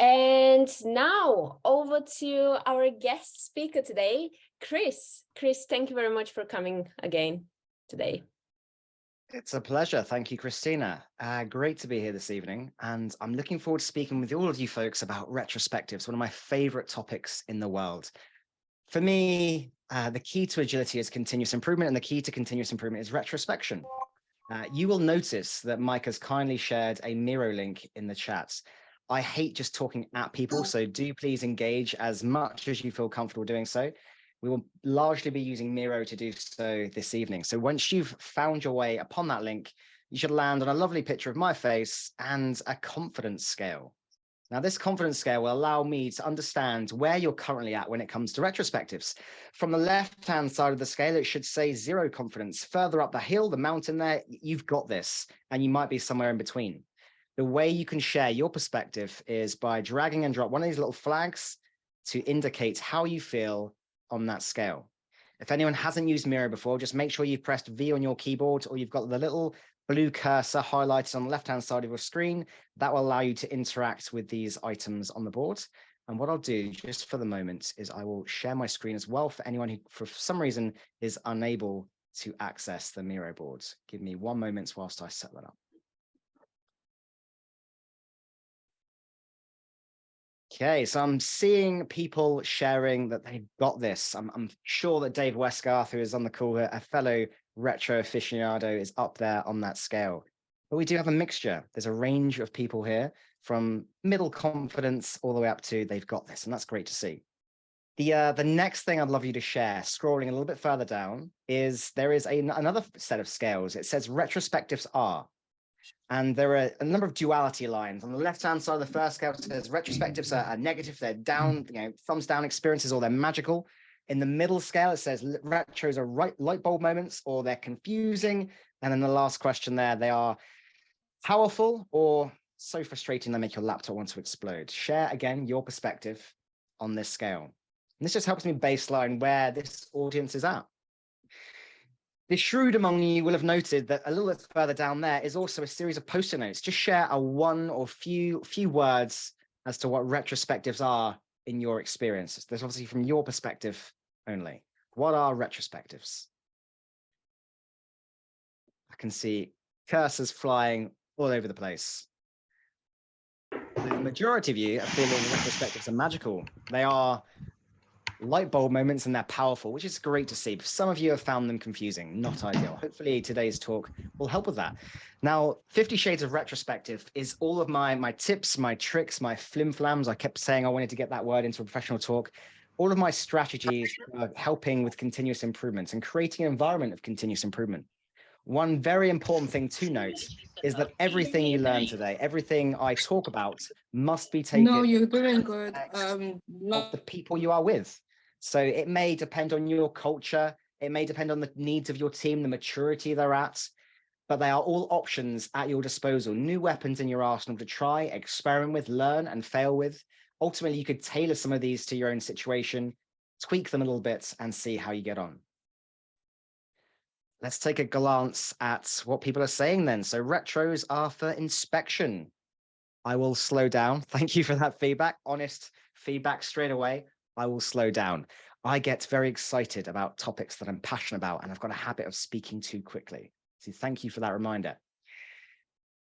And now over to our guest speaker today, Chris. Chris, thank you very much for coming again today. It's a pleasure. Thank you, Christina. Great to be here this evening. And I'm looking forward to speaking with all of you folks about retrospectives, one of my favorite topics in the world. For me, the key to agility is continuous improvement, and the key to continuous improvement is retrospection. You will notice that Mike has kindly shared a Miro link in the chat. I hate just talking at people, so do please engage as much as you feel comfortable doing so. We will largely be using Miro to do so this evening. So once you've found your way upon that link, you should land on a lovely picture of my face and a confidence scale. Now, this confidence scale will allow me to understand where you're currently at when it comes to retrospectives. From the left-hand side of the scale, it should say 0 confidence. Further up the hill, the mountain there, you've got this, and you might be somewhere in between. The way you can share your perspective is by dragging and drop one of these little flags to indicate how you feel on that scale. If anyone hasn't used Miro before, just make sure you've pressed V on your keyboard, or you've got the little blue cursor highlighted on the left-hand side of your screen. That will allow you to interact with these items on the board. And what I'll do just for the moment is I will share my screen as well for anyone who, for some reason, is unable to access the Miro board. Give me 1 moment whilst I set that up. Okay, so I'm seeing people sharing that they've got this. I'm sure that Dave Westgarth, who is on the call here, a fellow retro aficionado, is up there on that scale. But we do have a mixture. There's a range of people here from middle confidence all the way up to they've got this, and that's great to see. The next thing I'd love you to share, scrolling a little bit further down, is there is another set of scales. It says retrospectives are. And there are a number of duality lines. On the left-hand side of the first scale, it says retrospectives are negative, they're down, thumbs down experiences, or they're magical. In the middle scale, it says retros are light bulb moments, or they're confusing. And then the last question there, they are powerful or so frustrating they make your laptop want to explode. Share, again, your perspective on this scale. And this just helps me baseline where this audience is at. The shrewd among you will have noted that a little bit further down there is also a series of post-it notes. Just share a one or few words as to what retrospectives are in your experiences. There's obviously from your perspective only. What are retrospectives? I can see cursors flying all over the place. The majority of you are feeling retrospectives are magical. They are light bulb moments and they're powerful, which is great to see. But some of you have found them confusing, not ideal. Hopefully today's talk will help with that. Now, 50 Shades of Retrospective is all of my tips, my tricks, my flim-flams. I kept saying I wanted to get that word into a professional talk. All of my strategies for helping with continuous improvement and creating an environment of continuous improvement. One very important thing to note is that everything you learn today, everything I talk about must be taken. No, you're doing good. Of the people you are with. So it may depend on your culture. It may depend on the needs of your team, the maturity they're at, but they are all options at your disposal, new weapons in your arsenal to try, experiment with, learn and fail with. Ultimately, you could tailor some of these to your own situation, tweak them a little bit and see how you get on. Let's take a glance at what people are saying then. So retros are for inspection. I will slow down. Thank you for that feedback. Honest feedback straight away. I will slow down. I get very excited about topics that I'm passionate about, and I've got a habit of speaking too quickly. So thank you for that reminder.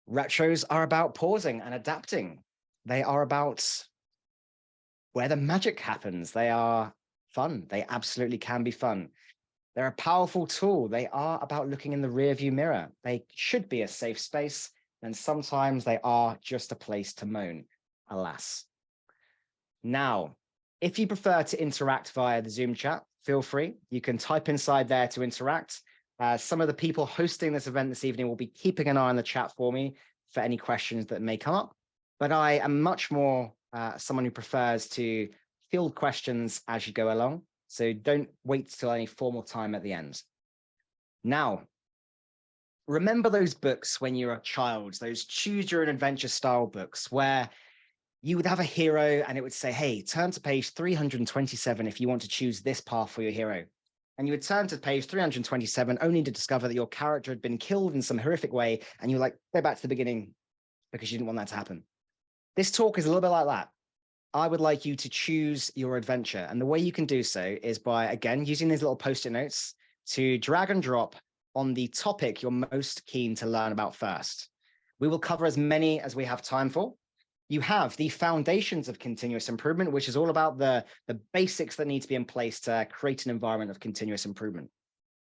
Retros are about pausing and adapting. They are about where the magic happens. They are fun. They absolutely can be fun. They're a powerful tool. They are about looking in the rearview mirror. They should be a safe space, and sometimes they are just a place to moan, alas. Now, if you prefer to interact via the Zoom chat, feel free. You can type inside there to interact. Some of the people hosting this event this evening will be keeping an eye on the chat for me for any questions that may come up. But I am much more someone who prefers to field questions as you go along. So don't wait till any formal time at the end. Now, remember those books when you were a child, those choose your own adventure style books where you would have a hero and it would say, hey, turn to page 327 if you want to choose this path for your hero. And you would turn to page 327 only to discover that your character had been killed in some horrific way. And you like, go back to the beginning because you didn't want that to happen. This talk is a little bit like that. I would like you to choose your adventure. And the way you can do so is by, again, using these little post-it notes to drag and drop on the topic you're most keen to learn about first. We will cover as many as we have time for. You have the foundations of continuous improvement, which is all about the basics that need to be in place to create an environment of continuous improvement.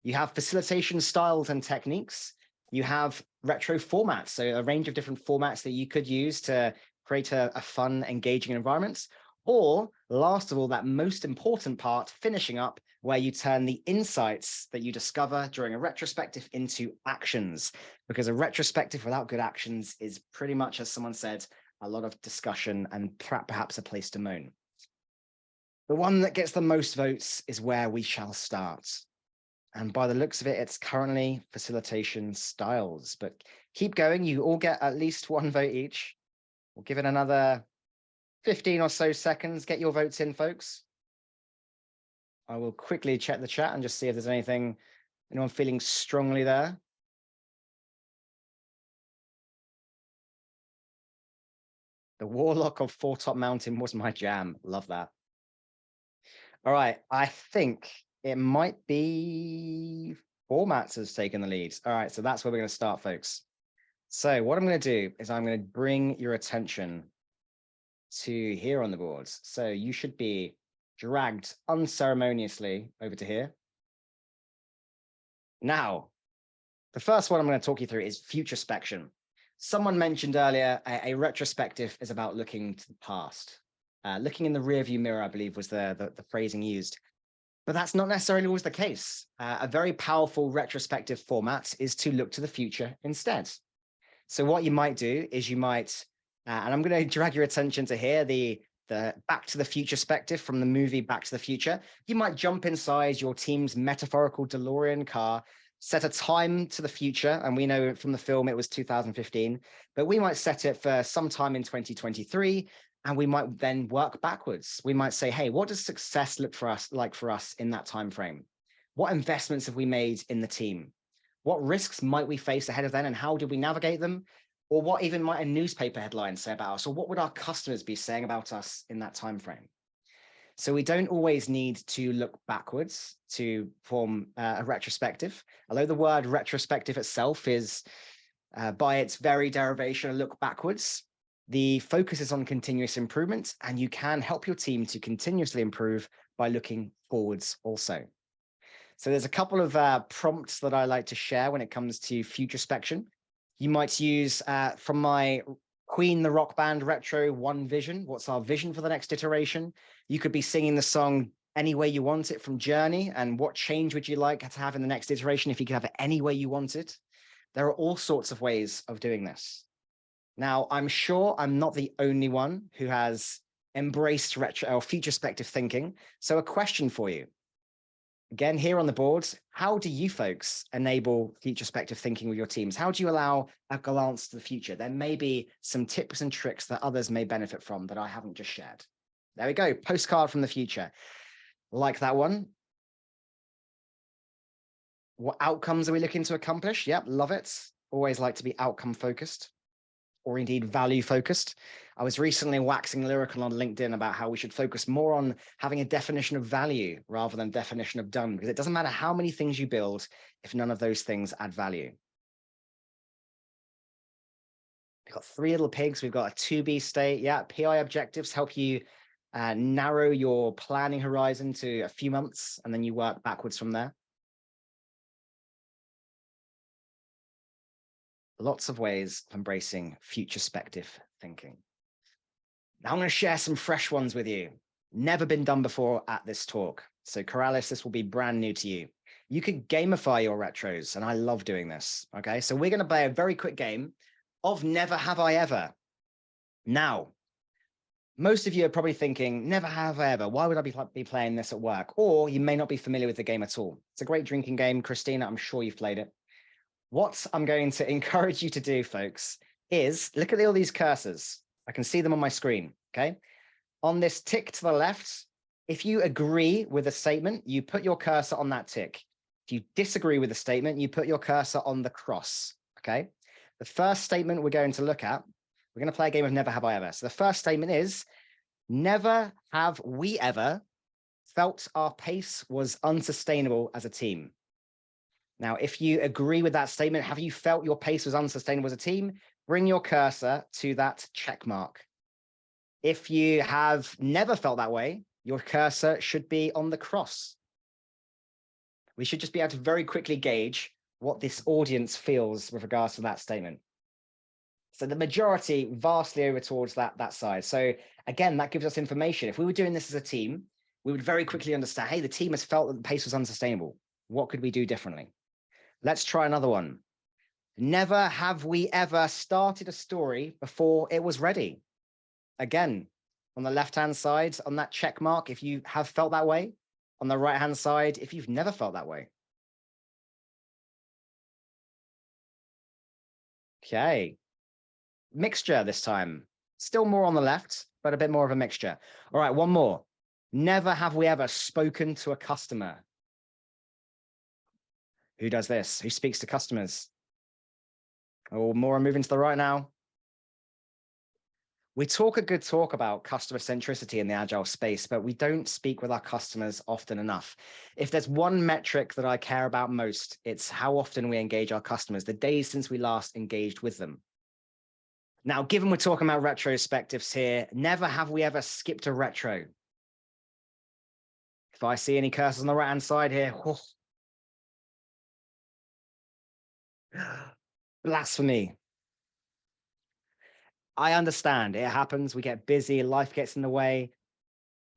You have facilitation styles and techniques. You have retro formats, so a range of different formats that you could use to create a fun, engaging environment. Or last of all, that most important part, finishing up, where you turn the insights that you discover during a retrospective into actions. Because a retrospective without good actions is pretty much, as someone said, a lot of discussion and perhaps a place to moan. The one that gets the most votes is where we shall start. And by the looks of it, it's currently facilitation styles, but keep going. You all get at least one vote each. We'll give it another 15 or so seconds. Get your votes in, folks. I will quickly check the chat and just see if there's anyone feeling strongly there. The Warlock of Foretop Mountain was my jam. Love that. All right, I think it might be formats has taken the lead. All right, so that's where we're going to start, folks. So what I'm going to do is I'm going to bring your attention to here on the boards. So you should be dragged unceremoniously over to here. Now, the first one I'm going to talk you through is futurespection. Someone mentioned earlier, a retrospective is about looking to the past. Looking in the rearview mirror, I believe, was the phrasing used. But that's not necessarily always the case. A very powerful retrospective format is to look to the future instead. So what you might do is you might, and I'm going to drag your attention to here, the Back to the Future perspective from the movie Back to the Future. You might jump inside your team's metaphorical DeLorean car, set a time to the future, and we know from the film it was 2015, but we might set it for sometime in 2023, and we might then work backwards. We might say, hey, what does success look for us in that time frame? What investments have we made in the team? What risks might we face ahead of then, and how did we navigate them? Or what even might a newspaper headline say about us? Or what would our customers be saying about us in that time frame? So we don't always need to look backwards to form a retrospective. Although the word retrospective itself is, by its very derivation, a look backwards, the focus is on continuous improvement, and you can help your team to continuously improve by looking forwards also. So there's a couple of prompts that I like to share when it comes to futurespection. You might use from my Queen the Rock Band Retro One Vision. What's our vision for the next iteration? You could be singing the song any way you want it from Journey, and what change would you like to have in the next iteration if you could have it any way you want it? There are all sorts of ways of doing this. Now, I'm sure I'm not the only one who has embraced retro or futurespective thinking. So a question for you. Again, here on the board, how do you folks enable futurespective thinking with your teams? How do you allow a glance to the future? There may be some tips and tricks that others may benefit from that I haven't just shared. There we go, postcard from the future. Like that one. What outcomes are we looking to accomplish? Yep, love it. Always like to be outcome focused, or indeed value focused. I was recently waxing lyrical on LinkedIn about how we should focus more on having a definition of value rather than definition of done, because it doesn't matter how many things you build if none of those things add value. We've got three little pigs. We've got a to-be state. Yeah, PI objectives help you narrow your planning horizon to a few months, and then you work backwards from there. Lots of ways of embracing futurespective thinking. Now I'm going to share some fresh ones with you. Never been done before at this talk. So Corrales, this will be brand new to you. You could gamify your retros, and I love doing this. Okay, so we're going to play a very quick game of Never Have I Ever. Now, most of you are probably thinking, never have I ever. Why would I be playing this at work? Or you may not be familiar with the game at all. It's a great drinking game. Christina, I'm sure you've played it. What I'm going to encourage you to do, folks, is look at all these cursors. I can see them on my screen, okay? On this tick to the left, if you agree with a statement, you put your cursor on that tick. If you disagree with the statement, you put your cursor on the cross, okay? The first statement we're going to look at, we're going to play a game of Never Have I Ever. So the first statement is, Never have we ever felt our pace was unsustainable as a team. Now, if you agree with that statement, have you felt your pace was unsustainable as a team? Bring your cursor to that check mark. If you have never felt that way, your cursor should be on the cross. We should just be able to very quickly gauge what this audience feels with regards to that statement. So the majority vastly over towards that side. So again, that gives us information. If we were doing this as a team, we would very quickly understand, hey, the team has felt that the pace was unsustainable. What could we do differently? Let's try another one. Never have we ever started a story before it was ready. Again, on the left-hand side, on that check mark, if you have felt that way. On the right-hand side, if you've never felt that way. Okay. Mixture this time. Still more on the left, but a bit more of a mixture. All right, one more. Never have we ever spoken to a customer. Who does this? Who speaks to customers? Oh, more are moving to the right now. We talk a good talk about customer centricity in the agile space, but we don't speak with our customers often enough. If there's one metric that I care about most, it's how often we engage our customers, the days since we last engaged with them. Now, given we're talking about retrospectives here, never have we ever skipped a retro. If I see any cursors on the right-hand side here, blasphemy. I understand it happens. We get busy, life gets in the way.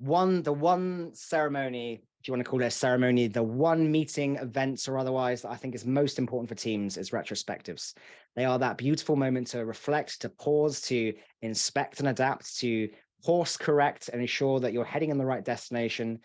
The one ceremony, if you want to call it a ceremony, the one meeting, events or otherwise that I think is most important for teams is retrospectives. They are that beautiful moment to reflect, to pause, to inspect and adapt, to course correct and ensure that you're heading in the right destination.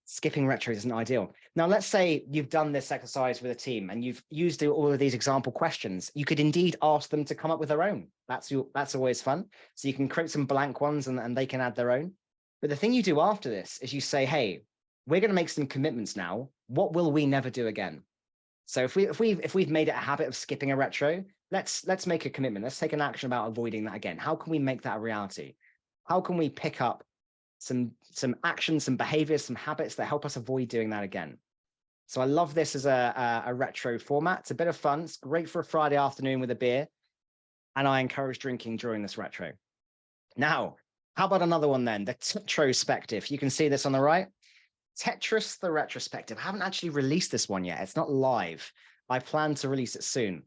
Skipping retros isn't ideal. Now, let's say you've done this exercise with a team and you've used all of these example questions. You could indeed ask them to come up with their own. That's always fun. So you can create some blank ones and they can add their own. But the thing you do after this is you say, hey, we're going to make some commitments now. What will we never do again? So if we've made it a habit of skipping a retro, let's make a commitment. Let's take an action about avoiding that again. How can we make that a reality? How can we pick up some actions, some behaviors, some habits that help us avoid doing that again? So I love this as a retro format. It's a bit of fun. It's great for a Friday afternoon with a beer. And I encourage drinking during this retro. Now, how about another one then? The tetrospective. You can see this on the right. Tetris, the retrospective. I haven't actually released this one yet. It's not live. I plan to release it soon.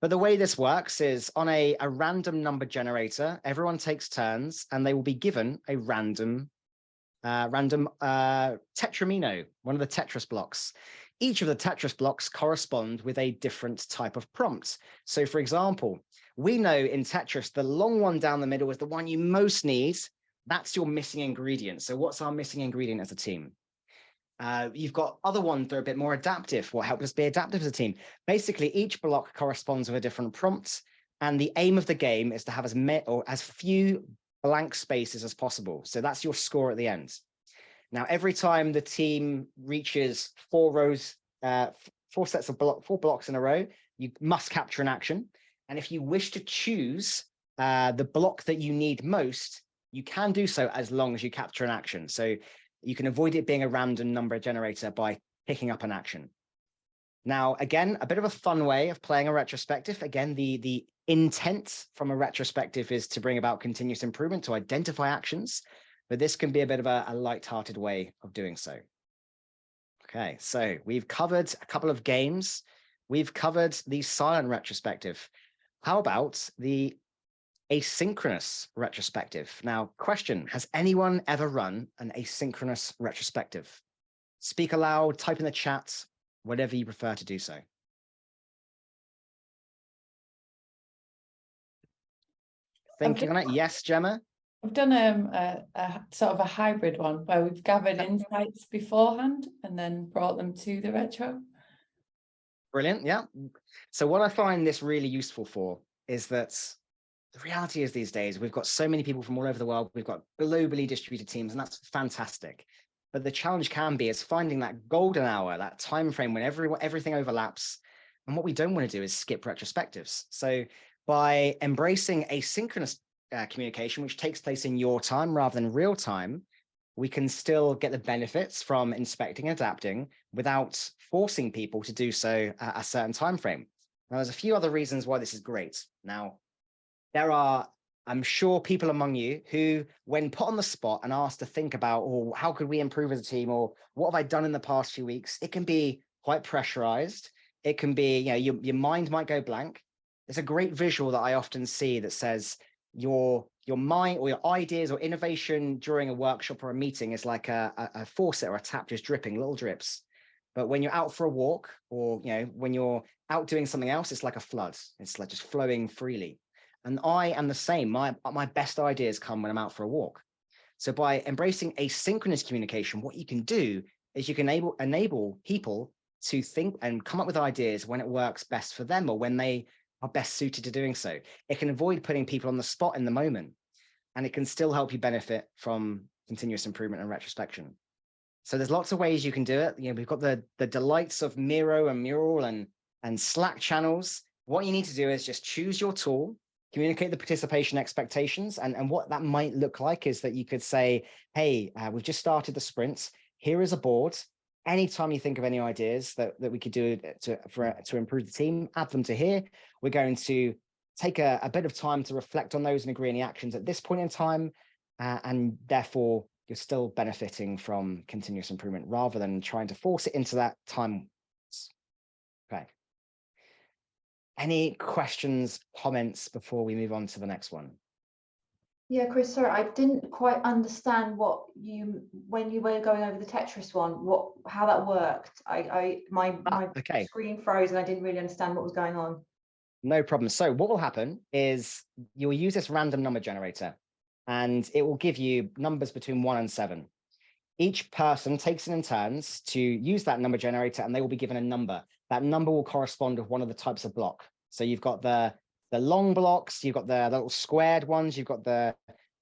But the way this works is on a random number generator, everyone takes turns and they will be given a random tetramino, one of the Tetris blocks. Each of the Tetris blocks correspond with a different type of prompt. So for example, we know in Tetris, the long one down the middle is the one you most need. That's your missing ingredient. So what's our missing ingredient as a team? You've got other ones that are a bit more adaptive. What helps us be adaptive as a team? Basically, each block corresponds with a different prompt. And the aim of the game is to have as few blank spaces as possible. So that's your score at the end. Now, every time the team reaches four blocks in a row, you must capture an action. And if you wish to choose the block that you need most, you can do so as long as you capture an action. So you can avoid it being a random number generator by picking up an action. Now, again, a bit of a fun way of playing a retrospective. Again, the intent from a retrospective is to bring about continuous improvement, to identify actions, but this can be a bit of a light-hearted way of doing so. Okay, so we've covered a couple of games. We've covered the silent retrospective. How about the asynchronous retrospective? Now, question, has anyone ever run an asynchronous retrospective? Speak aloud, type in the chat, whatever you prefer to do so. Thinking on it? Yes, Gemma? I've done a sort of a hybrid one where we've gathered insights beforehand and then brought them to the retro. Brilliant, yeah. So what I find this really useful for is that the reality is these days, we've got so many people from all over the world. We've got globally distributed teams, and that's fantastic. But the challenge can be is finding that golden hour, that time frame when everything overlaps. And what we don't want to do is skip retrospectives. So by embracing asynchronous communication, which takes place in your time rather than real time, we can still get the benefits from inspecting and adapting without forcing people to do so at a certain time frame. Now, there's a few other reasons why this is great. Now, there are, I'm sure, people among you who, when put on the spot and asked to think about, or how could we improve as a team, or what have I done in the past few weeks, it can be quite pressurized. It can be, your mind might go blank. There's a great visual that I often see that says your mind or your ideas or innovation during a workshop or a meeting is like a faucet or a tap just dripping little drips. But when you're out for a walk, or when you're out doing something else, it's like a flood. It's like just flowing freely. And I am the same. My best ideas come when I'm out for a walk. So by embracing asynchronous communication, what you can do is you can enable people to think and come up with ideas when it works best for them or when they are best suited to doing so. It can avoid putting people on the spot in the moment, and it can still help you benefit from continuous improvement and retrospection. So there's lots of ways you can do it. We've got the delights of Miro and Mural and Slack channels. What you need to do is just choose your tool, communicate the participation expectations. And what that might look like is that you could say, hey, we've just started the sprints. Here is a board. Anytime you think of any ideas that we could do to improve the team, add them to here. We're going to take a bit of time to reflect on those and agree any actions at this point in time. And therefore, you're still benefiting from continuous improvement rather than trying to force it into that time. Okay. Any questions, comments before we move on to the next one? Yeah, Chris, sorry, I didn't quite understand when you were going over the Tetris one, how that worked. My okay. Screen froze and I didn't really understand what was going on. No problem. So what will happen is you'll use this random number generator and it will give you numbers between 1 and 7. Each person takes it in turns to use that number generator and they will be given a number. That number will correspond with one of the types of block. So you've got the long blocks, you've got the little squared ones, you've got the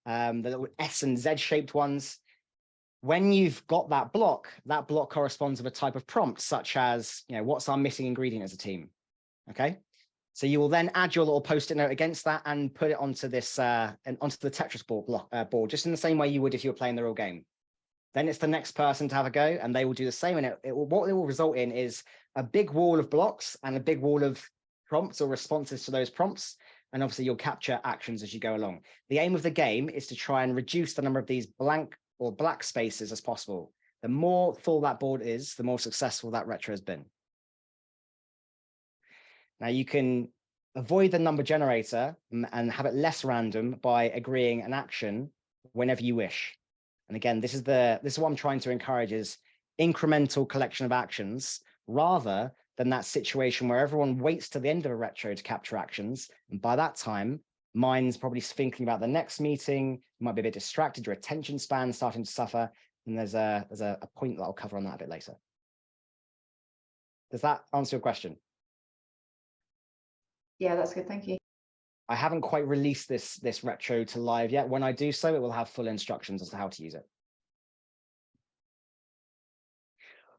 little S and Z shaped ones. When you've got that block corresponds with a type of prompt, such as, what's our missing ingredient as a team? Okay. So you will then add your little post-it note against that and put it onto this onto the Tetris board, just in the same way you would if you were playing the real game. Then it's the next person to have a go, and they will do the same. And what it will result in is a big wall of blocks and a big wall of prompts or responses to those prompts. And obviously, you'll capture actions as you go along. The aim of the game is to try and reduce the number of these blank or black spaces as possible. The more full that board is, the more successful that retro has been. Now, you can avoid the number generator and have it less random by agreeing an action whenever you wish. And again, this is what I'm trying to encourage is incremental collection of actions rather than that situation where everyone waits to the end of a retro to capture actions. And by that time, mind's probably thinking about the next meeting, you might be a bit distracted, your attention span starting to suffer. And there's a point that I'll cover on that a bit later. Does that answer your question? Yeah, that's good. Thank you. I haven't quite released this retro to live yet. When I do so, it will have full instructions as to how to use it.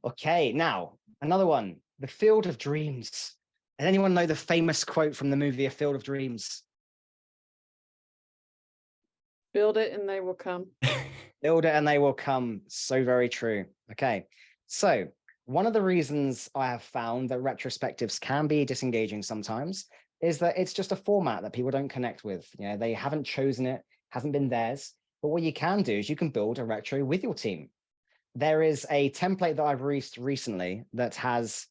Okay, now, another one, the Field of Dreams. Does anyone know the famous quote from the movie A Field of Dreams? Build it and they will come. Build it and they will come. So very true. Okay, so one of the reasons I have found that retrospectives can be disengaging sometimes is that it's just a format that people don't connect with. They haven't chosen it, hasn't been theirs. But what you can do is you can build a retro with your team. There is a template that I've released recently that has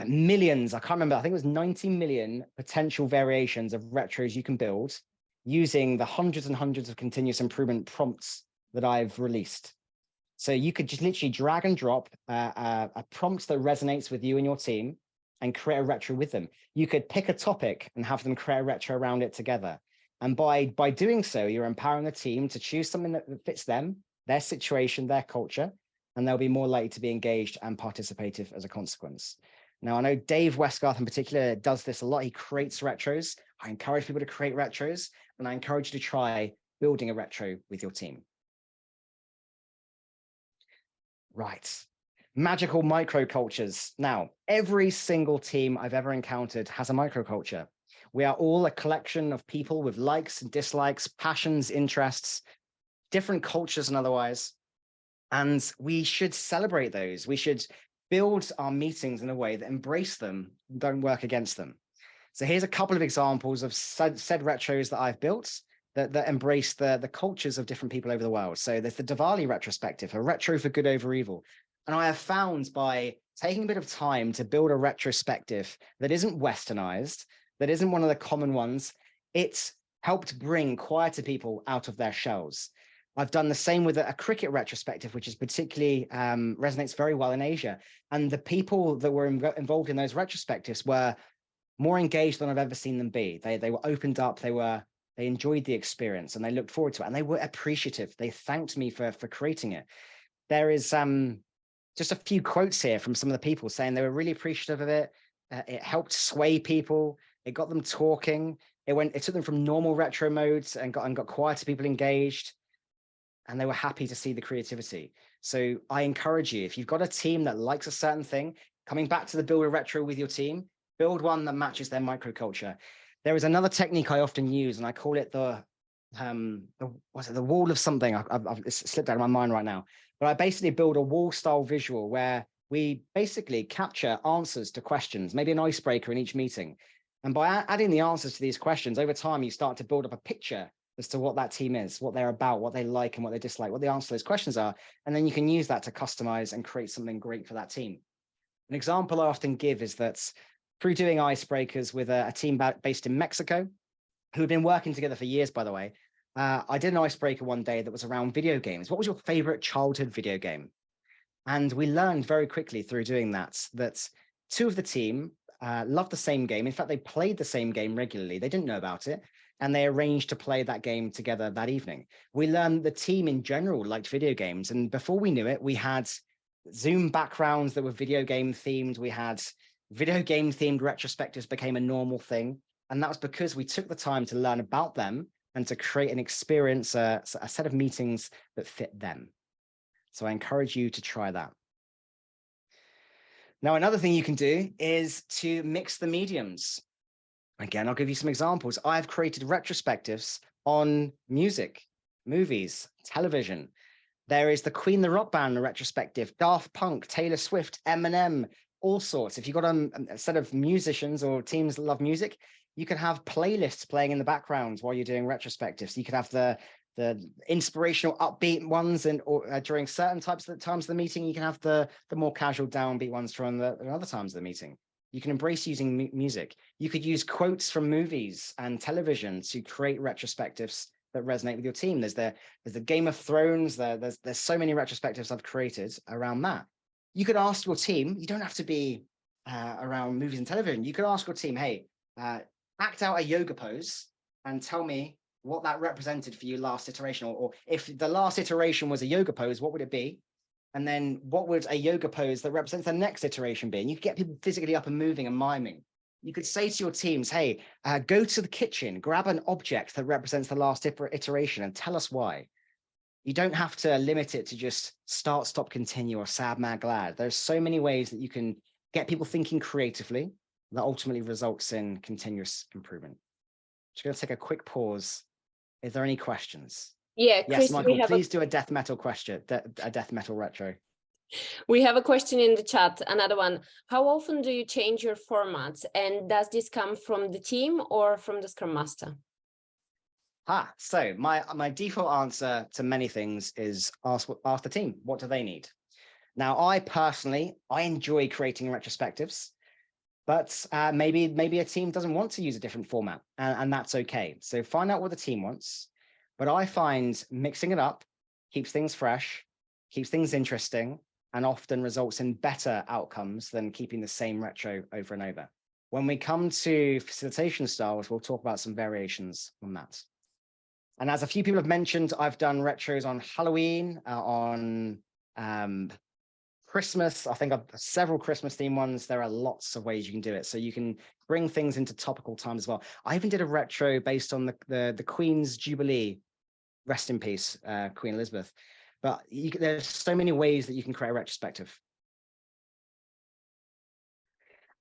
millions, I can't remember, I think it was 90 million potential variations of retros you can build using the hundreds and hundreds of continuous improvement prompts that I've released. So you could just literally drag and drop a prompt that resonates with you and your team and create a retro with them. You could pick a topic and have them create a retro around it together. And by doing so, you're empowering the team to choose something that fits them, their situation, their culture, and they'll be more likely to be engaged and participative as a consequence. Now, I know Dave Westgarth in particular does this a lot. He creates retros. I encourage people to create retros, and I encourage you to try building a retro with your team. Right. Magical microcultures. Now, every single team I've ever encountered has a microculture. We are all a collection of people with likes and dislikes, passions, interests, different cultures and otherwise. And we should celebrate those. We should build our meetings in a way that embrace them, don't work against them. So here's a couple of examples of said retros that I've built that embrace the cultures of different people over the world. So there's the Diwali retrospective, a retro for good over evil. And I have found by taking a bit of time to build a retrospective that isn't westernized, that isn't one of the common ones, it's helped bring quieter people out of their shells. I've done the same with a cricket retrospective, which is particularly resonates very well in Asia. And the people that were involved in those retrospectives were more engaged than I've ever seen them be. They were opened up, they enjoyed the experience, and they looked forward to it, and they were appreciative. They thanked me for creating it. There is just a few quotes here from some of the people saying they were really appreciative of it. It helped sway people. It got them talking. It took them from normal retro modes and got quieter people engaged. And they were happy to see the creativity. So I encourage you, if you've got a team that likes a certain thing, coming back to the build a retro with your team, build one that matches their microculture. There is another technique I often use, and I call it the wall of something. It's slipped out of my mind right now. But I basically build a wall style visual where we basically capture answers to questions, maybe an icebreaker in each meeting. And by adding the answers to these questions, over time, you start to build up a picture as to what that team is, what they're about, what they like and what they dislike, what the answer to those questions are. And then you can use that to customize and create something great for that team. An example I often give is that through doing icebreakers with a team based in Mexico, who have been working together for years, by the way, I did an icebreaker one day that was around video games. What was your favorite childhood video game? And we learned very quickly through doing that two of the team loved the same game. In fact, they played the same game regularly. They didn't know about it. And they arranged to play that game together that evening. We learned the team in general liked video games. And before we knew it, we had Zoom backgrounds that were video game themed. We had video game themed retrospectives became a normal thing. And that was because we took the time to learn about them and to create an experience, a set of meetings that fit them. So I encourage you to try that. Now, another thing you can do is to mix the mediums. Again, I'll give you some examples. I've created retrospectives on music, movies, television. There is the Queen the Rock Band retrospective, Daft Punk, Taylor Swift, Eminem, all sorts. If you've got a set of musicians or teams that love music, you can have playlists playing in the background while you're doing retrospectives. You could have the inspirational upbeat ones or during certain times of the meeting. You can have the more casual downbeat ones during other times of the meeting. You can embrace using music. You could use quotes from movies and television to create retrospectives that resonate with your team. There's the Game of Thrones. There's so many retrospectives I've created around that. You could ask your team. You don't have to be around movies and television. You could ask your team, hey, act out a yoga pose and tell me what that represented for you last iteration, or if the last iteration was a yoga pose, what would it be? And then what would a yoga pose that represents the next iteration be? And you could get people physically up and moving and miming. You could say to your teams, hey, go to the kitchen, grab an object that represents the last iteration and tell us why. You don't have to limit it to just start, stop, continue, or sad, mad, glad. There's so many ways that you can get people thinking creatively that ultimately results in continuous improvement. Just going to take a quick pause. Is there any questions? Yeah, yes, Chris, Michael, please do a death metal question, a death metal retro. We have a question in the chat, another one. How often do you change your formats? And does this come from the team or from the Scrum Master? So my default answer to many things is ask the team, what do they need? Now, I personally enjoy creating retrospectives, but maybe a team doesn't want to use a different format, and that's okay. So find out what the team wants. But I find mixing it up keeps things fresh, keeps things interesting, and often results in better outcomes than keeping the same retro over and over. When we come to facilitation styles, we'll talk about some variations on that. And as a few people have mentioned, I've done retros on Halloween, on Christmas. I think I've several Christmas themed ones. There are lots of ways you can do it. So you can bring things into topical time as well. I even did a retro based on the Queen's Jubilee. Rest in peace, Queen Elizabeth. But there's so many ways that you can create a retrospective.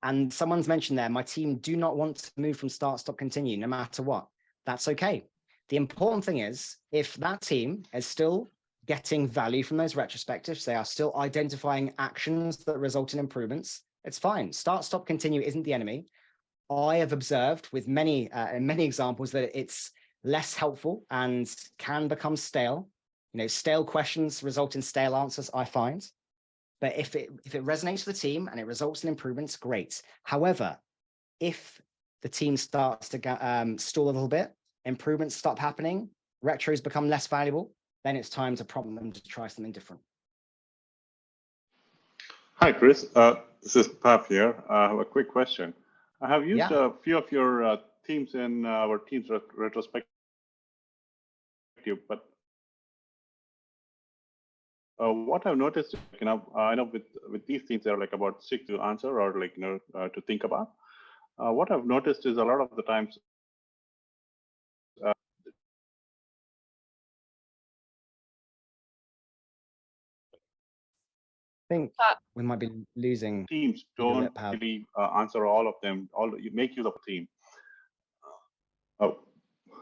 And someone's mentioned there, my team do not want to move from start, stop, continue, no matter what. That's okay. The important thing is, if that team is still getting value from those retrospectives, they are still identifying actions that result in improvements, it's fine. Start, stop, continue isn't the enemy. I have observed with many examples that it's less helpful and can become stale. Stale questions result in stale answers, I find. But if it resonates with the team and it results in improvements, great. However, if the team starts to stall a little bit, improvements stop happening, retros become less valuable, then it's time to prompt them to try something different. Hi, Chris. This is Pap here. I have a quick question. I have used a few of your themes in our team's retrospective, but what I've noticed, I know with these themes, there are like about 6 to answer or to think about. What I've noticed is a lot of the times, I think we might be losing. Teams don't really answer all of them. You make use of a theme. Oh,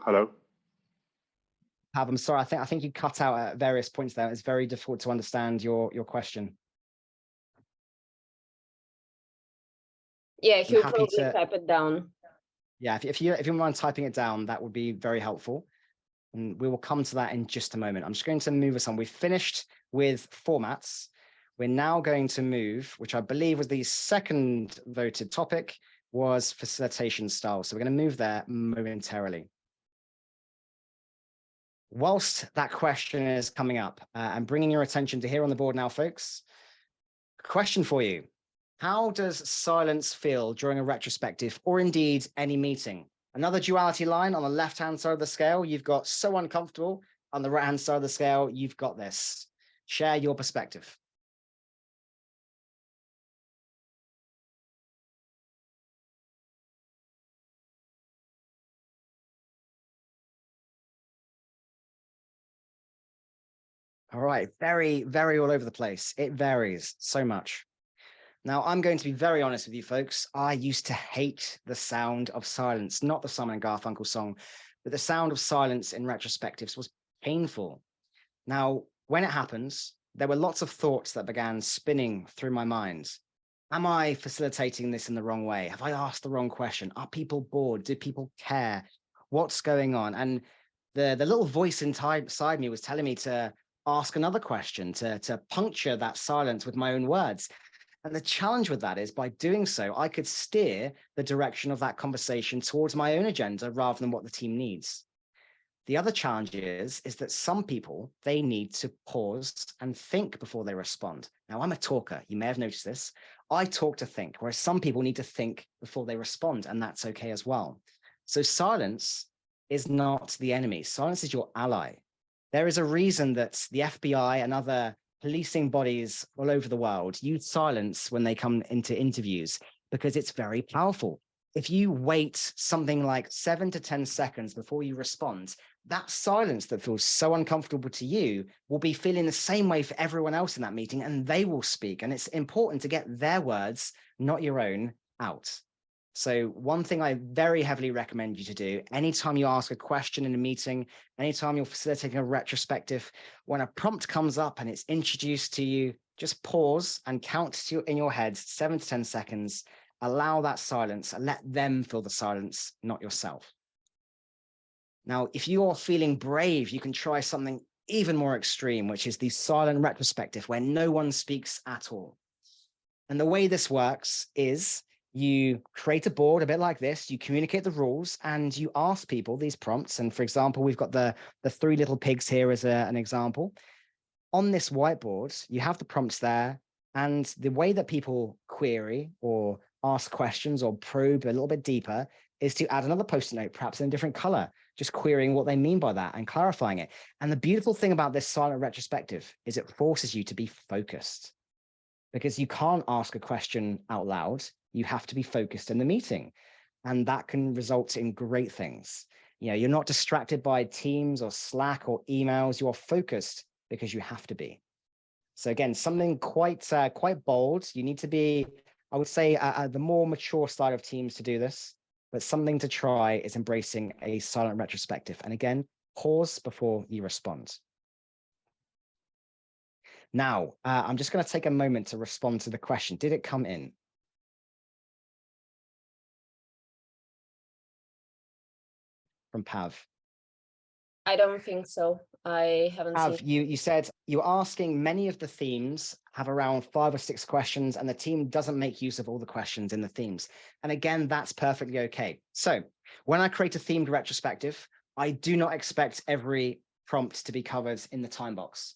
hello. Pab, I'm sorry. I think you cut out at various points there. It's very difficult to understand your question. Yeah, he'll probably type it down. Yeah, if you mind typing it down, that would be very helpful. And we will come to that in just a moment. I'm just going to move us on. We've finished with formats. We're now going to move, which I believe was the second voted topic, was facilitation style. So we're going to move there momentarily. Whilst that question is coming up and bringing your attention to here on the board now, folks, question for you. How does silence feel during a retrospective or indeed any meeting? Another duality line on the left-hand side of the scale, you've got so uncomfortable. On the right-hand side of the scale, you've got this. Share your perspective. All right, very, very all over the place. It varies so much. Now, I'm going to be very honest with you, folks. I used to hate the sound of silence, not the Simon and Garfunkel song, but the sound of silence in retrospectives was painful. Now, when it happens, there were lots of thoughts that began spinning through my mind. Am I facilitating this in the wrong way? Have I asked the wrong question? Are people bored? Do people care? What's going on? And the little voice inside me was telling me to ask another question, to puncture that silence with my own words. And the challenge with that is by doing so, I could steer the direction of that conversation towards my own agenda rather than what the team needs. The other challenge is that some people, they need to pause and think before they respond. Now, I'm a talker. You may have noticed this. I talk to think, whereas some people need to think before they respond, and that's okay as well. So silence is not the enemy. Silence is your ally. There is a reason that the FBI and other policing bodies all over the world use silence when they come into interviews because it's very powerful. If you wait something like 7 to 10 seconds before you respond, that silence that feels so uncomfortable to you will be feeling the same way for everyone else in that meeting, and they will speak. And it's important to get their words, not your own, out. So one thing I very heavily recommend you to do, anytime you ask a question in a meeting, anytime you're facilitating a retrospective, when a prompt comes up and it's introduced to you, just pause and count in your head 7 to 10 seconds. Allow that silence and let them feel the silence, not yourself. Now, if you're feeling brave, you can try something even more extreme, which is the silent retrospective where no one speaks at all. And the way this works is you create a board a bit like this, you communicate the rules, and you ask people these prompts. And for example, we've got the 3 little pigs here as an example. On this whiteboard, you have the prompts there, and the way that people query or ask questions or probe a little bit deeper is to add another post-it note, perhaps in a different color, just querying what they mean by that and clarifying it. And the beautiful thing about this silent retrospective is it forces you to be focused, because you can't ask a question out loud. You have to be focused in the meeting, and that can result in great things. You're not distracted by Teams or Slack or emails. You are focused because you have to be. So again, something quite bold. You need to be I would say the more mature style of teams to do this, but something to try is embracing a silent retrospective. And again, pause before you respond. Now, I'm just going to take a moment to respond to the question. Did it come in? From Pav. I don't think so. I haven't Pav, seen. you said you're asking many of the themes have around 5 or 6 questions, and the team doesn't make use of all the questions in the themes. And again, that's perfectly okay. So when I create a themed retrospective, I do not expect every prompt to be covered in the time box.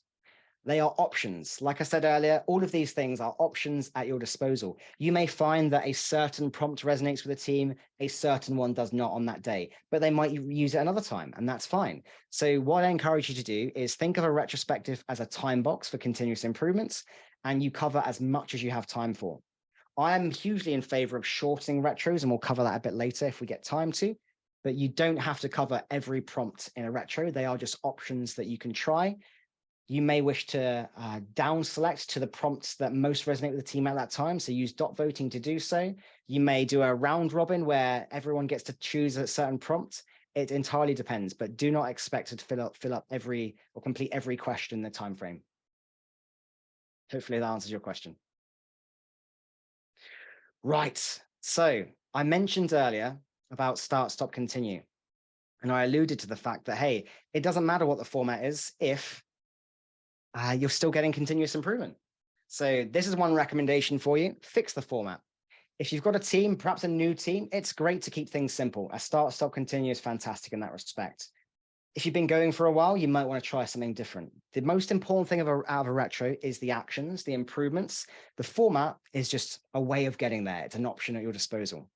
They are options. Like I said earlier, all of these things are options at your disposal. You may find that a certain prompt resonates with a team, a certain one does not on that day, but they might use it another time, and that's fine. So what I encourage you to do is think of a retrospective as a time box for continuous improvements, and you cover as much as you have time for. I am hugely in favor of shortening retros, and we'll cover that a bit later if we get time to, but you don't have to cover every prompt in a retro. They are just options that you can try. You may wish to down select to the prompts that most resonate with the team at that time. So use dot voting to do so. You may do a round robin where everyone gets to choose a certain prompt. It entirely depends, but do not expect to fill up every or complete every question in the time frame. Hopefully that answers your question. Right. So I mentioned earlier about start, stop, continue. And I alluded to the fact that, hey, it doesn't matter what the format is if you're still getting continuous improvement. So this is one recommendation for you: fix the format. If you've got a team, perhaps a new team, it's great to keep things simple. A start, stop, continue is fantastic in that respect. If you've been going for a while, you might want to try something different. The most important thing out of a retro is the actions, the improvements. The format is just a way of getting there. It's an option at your disposal.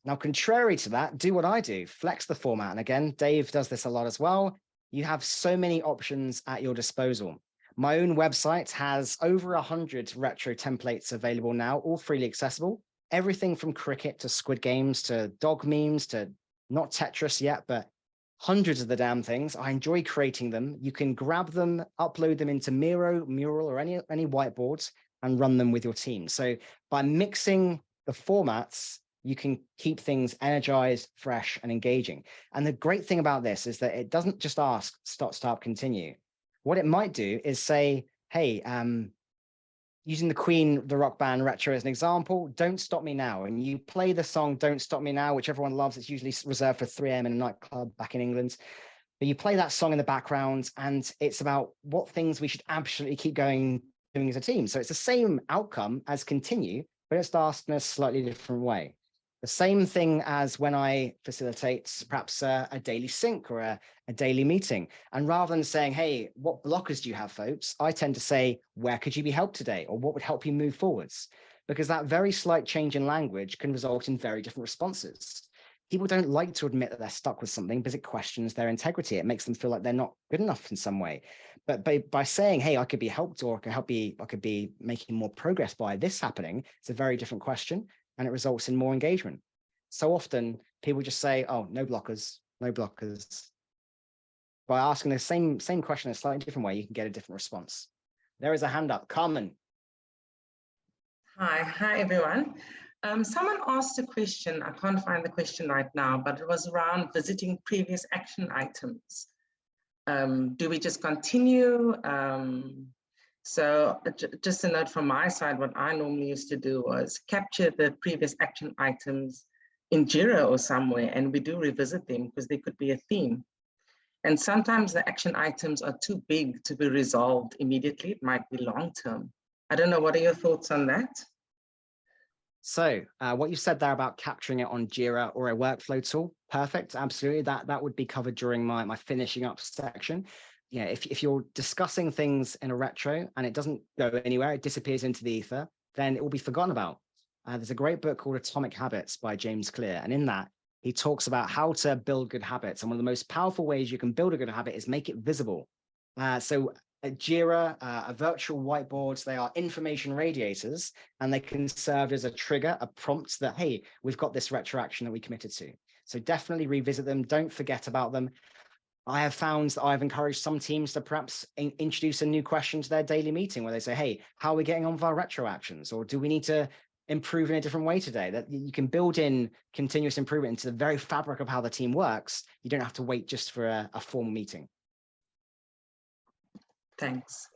Now, contrary to that, do what I do: flex the format. And again, Dave does this a lot as well. You have so many options at your disposal. My own website has over 100 retro templates available now, all freely accessible. Everything from cricket to Squid Games to dog memes to not Tetris yet, but hundreds of the damn things. I enjoy creating them. You can grab them, upload them into Miro, Mural, or any whiteboards and run them with your team. So by mixing the formats, you can keep things energized, fresh, and engaging. And the great thing about this is that it doesn't just ask stop, start, continue. What it might do is say, hey, using the Queen, the rock band retro as an example, Don't Stop Me Now. And you play the song Don't Stop Me Now, which everyone loves. It's usually reserved for 3 a.m. in a nightclub back in England. But you play that song in the background, and it's about what things we should absolutely keep doing as a team. So it's the same outcome as continue, but it's asked in a slightly different way. The same thing as when I facilitate perhaps a daily sync or a daily meeting. And rather than saying, hey, what blockers do you have, folks? I tend to say, where could you be helped today? Or what would help you move forwards? Because that very slight change in language can result in very different responses. People don't like to admit that they're stuck with something because it questions their integrity. It makes them feel like they're not good enough in some way. But by saying, hey, I could be helped, or I could be making more progress by this happening, it's a very different question, and it results in more engagement. So often people just say, oh, no blockers, no blockers. By asking the same question in a slightly different way, you can get a different response. There is a hand up. Carmen. Hi everyone. Someone asked a question. I can't find the question right now, but it was around visiting previous action items. Do we just continue? So just a note from my side, what I normally used to do was capture the previous action items in Jira or somewhere, and we do revisit them because there could be a theme. And sometimes the action items are too big to be resolved immediately. It might be long-term. I don't know, what are your thoughts on that? So what you said there about capturing it on Jira or a workflow tool, perfect, absolutely. That would be covered during my finishing up section. Yeah, if you're discussing things in a retro and it doesn't go anywhere, it disappears into the ether, then it will be forgotten about. There's a great book called Atomic Habits by James Clear. And in that, he talks about how to build good habits. And one of the most powerful ways you can build a good habit is make it visible. So a Jira, a virtual whiteboard, they are information radiators, and they can serve as a trigger, a prompt that, hey, we've got this retro action that we committed to. So definitely revisit them. Don't forget about them. I have found that I've encouraged some teams to perhaps introduce a new question to their daily meeting where they say, hey, how are we getting on with our retro actions? Or do we need to improve in a different way today, that you can build in continuous improvement into the very fabric of how the team works. You don't have to wait just for a formal meeting. Thanks.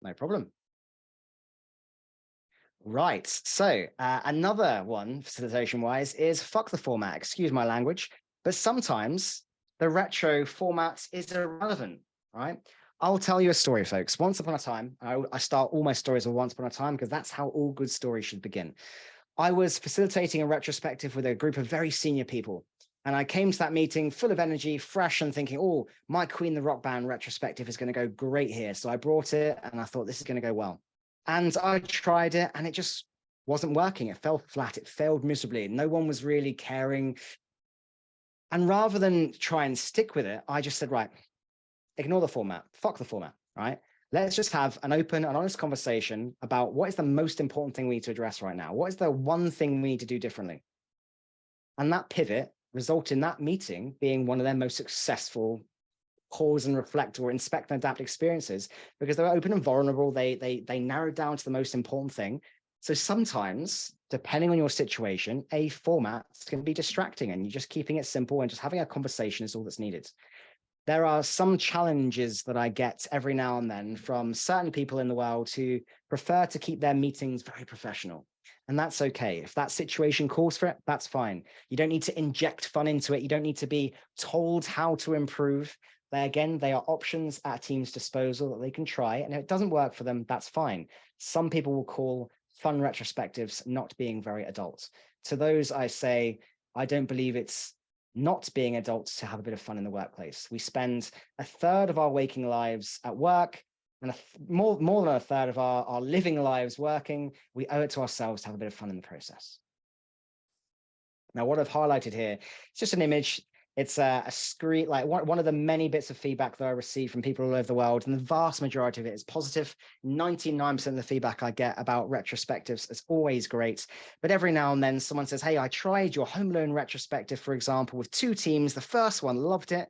No problem. Right, so another one, facilitation-wise, is fuck the format. Excuse my language, but sometimes the retro format is irrelevant, right? I'll tell you a story, folks. Once upon a time, I start all my stories with once upon a time because that's how all good stories should begin. I was facilitating a retrospective with a group of very senior people. And I came to that meeting full of energy, fresh, and thinking, oh, my Queen the Rock Band retrospective is going to go great here. So I brought it and I thought this is going to go well. And I tried it and it just wasn't working. It fell flat. It failed miserably. No one was really caring. And rather than try and stick with it, I just said, right, ignore the format, fuck the format, right? Let's just have an open and honest conversation about what is the most important thing we need to address right now. What is the one thing we need to do differently? And that pivot resulted in that meeting being one of their most successful pause and reflect or inspect and adapt experiences because they were open and vulnerable. They narrowed down to the most important thing. So sometimes, depending on your situation, a format can be distracting and you're just keeping it simple and just having a conversation is all that's needed. There are some challenges that I get every now and then from certain people in the world who prefer to keep their meetings very professional. And that's okay. If that situation calls for it, that's fine. You don't need to inject fun into it. You don't need to be told how to improve. They are options at a team's disposal that they can try. And if it doesn't work for them, that's fine. Some people will call fun retrospectives not being very adult. To those, I say, I don't believe it's not being adults to have a bit of fun in the workplace. We spend a third of our waking lives at work and more than a third of our living lives working. We owe it to ourselves to have a bit of fun in the process. Now, what I've highlighted here, it's just an image. It's a screen, like one of the many bits of feedback that I receive from people all over the world, and the vast majority of it is positive. 99% of the feedback I get about retrospectives is always great. But every now and then someone says, hey, I tried your home loan retrospective, for example, with 2 teams. The first one loved it.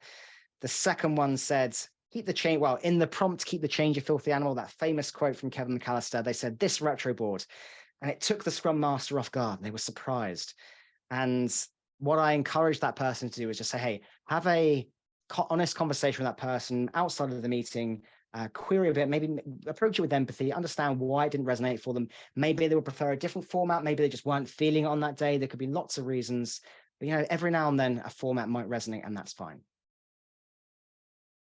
The second one said, keep the change. Well, in the prompt, keep the change, you filthy animal, that famous quote from Kevin McAllister, they said this retro board, and it took the Scrum Master off guard. They were surprised. And what I encourage that person to do is just say, hey, have a honest conversation with that person outside of the meeting, query a bit, maybe approach it with empathy, understand why it didn't resonate for them. Maybe they would prefer a different format. Maybe they just weren't feeling it on that day. There could be lots of reasons. But, every now and then a format might resonate and that's fine.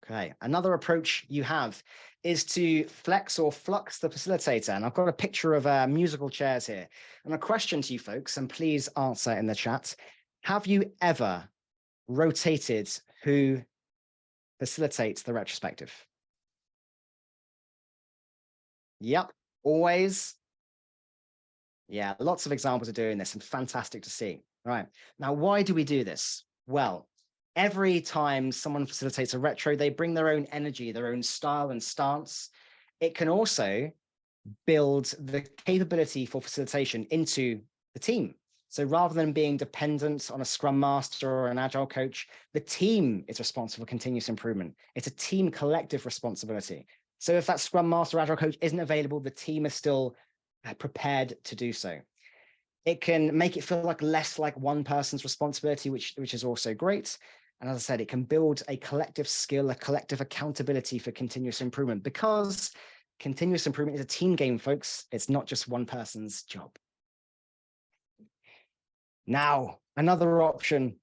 Okay, another approach you have is to flex or flux the facilitator. And I've got a picture of musical chairs here. And a question to you folks, and please answer in the chat. Have you ever rotated who facilitates the retrospective? Yep, always. Yeah, lots of examples of doing this and fantastic to see. All right, now why do we do this? Well, every time someone facilitates a retro, they bring their own energy, their own style and stance. It can also build the capability for facilitation into the team. So rather than being dependent on a Scrum Master or an Agile coach, the team is responsible for continuous improvement. It's a team collective responsibility. So if that Scrum Master or Agile coach isn't available, the team is still prepared to do so. It can make it feel less like one person's responsibility, which is also great. And as I said, it can build a collective skill, a collective accountability for continuous improvement, because continuous improvement is a team game, folks. It's not just one person's job. Now, another option,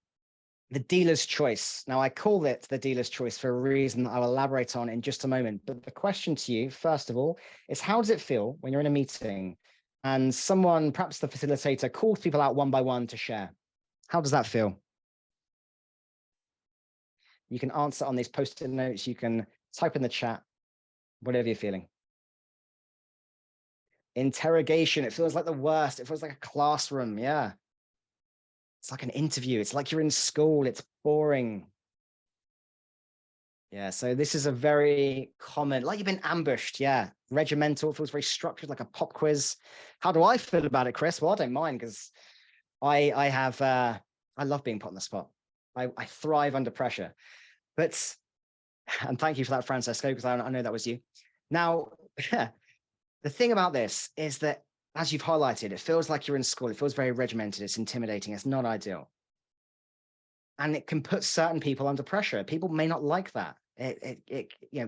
the dealer's choice. Now, I call it the dealer's choice for a reason that I'll elaborate on in just a moment. But the question to you, first of all, is how does it feel when you're in a meeting and someone, perhaps the facilitator, calls people out one by one to share? How does that feel? You can answer on these post-it notes. You can type in the chat, whatever you're feeling. Interrogation, it feels like the worst. It feels like a classroom, yeah. It's like an interview. It's like you're in school. It's boring. Yeah, so this is a very common, like you've been ambushed, yeah. Regimental, feels very structured, like a pop quiz. How do I feel about it, Chris? Well, I don't mind because I love being put on the spot. I thrive under pressure. But, and thank you for that, Francesco, because I know that was you. Now, the thing about this is that as you've highlighted, it feels like you're in school. It feels very regimented. It's intimidating. It's not ideal. And it can put certain people under pressure. People may not like that.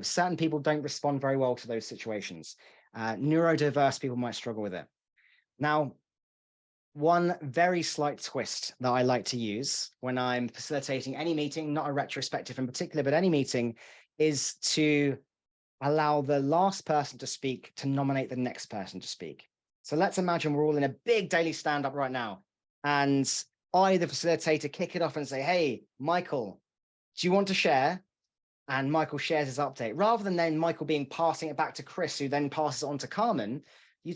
Certain people don't respond very well to those situations. Neurodiverse people might struggle with it. Now, one very slight twist that I like to use when I'm facilitating any meeting, not a retrospective in particular, but any meeting, is to allow the last person to speak to nominate the next person to speak. So let's imagine we're all in a big daily stand-up right now, and I, the facilitator, kick it off and say, hey, Michael, do you want to share? And Michael shares his update. Rather than then Michael passing it back to Chris, who then passes it on to Carmen,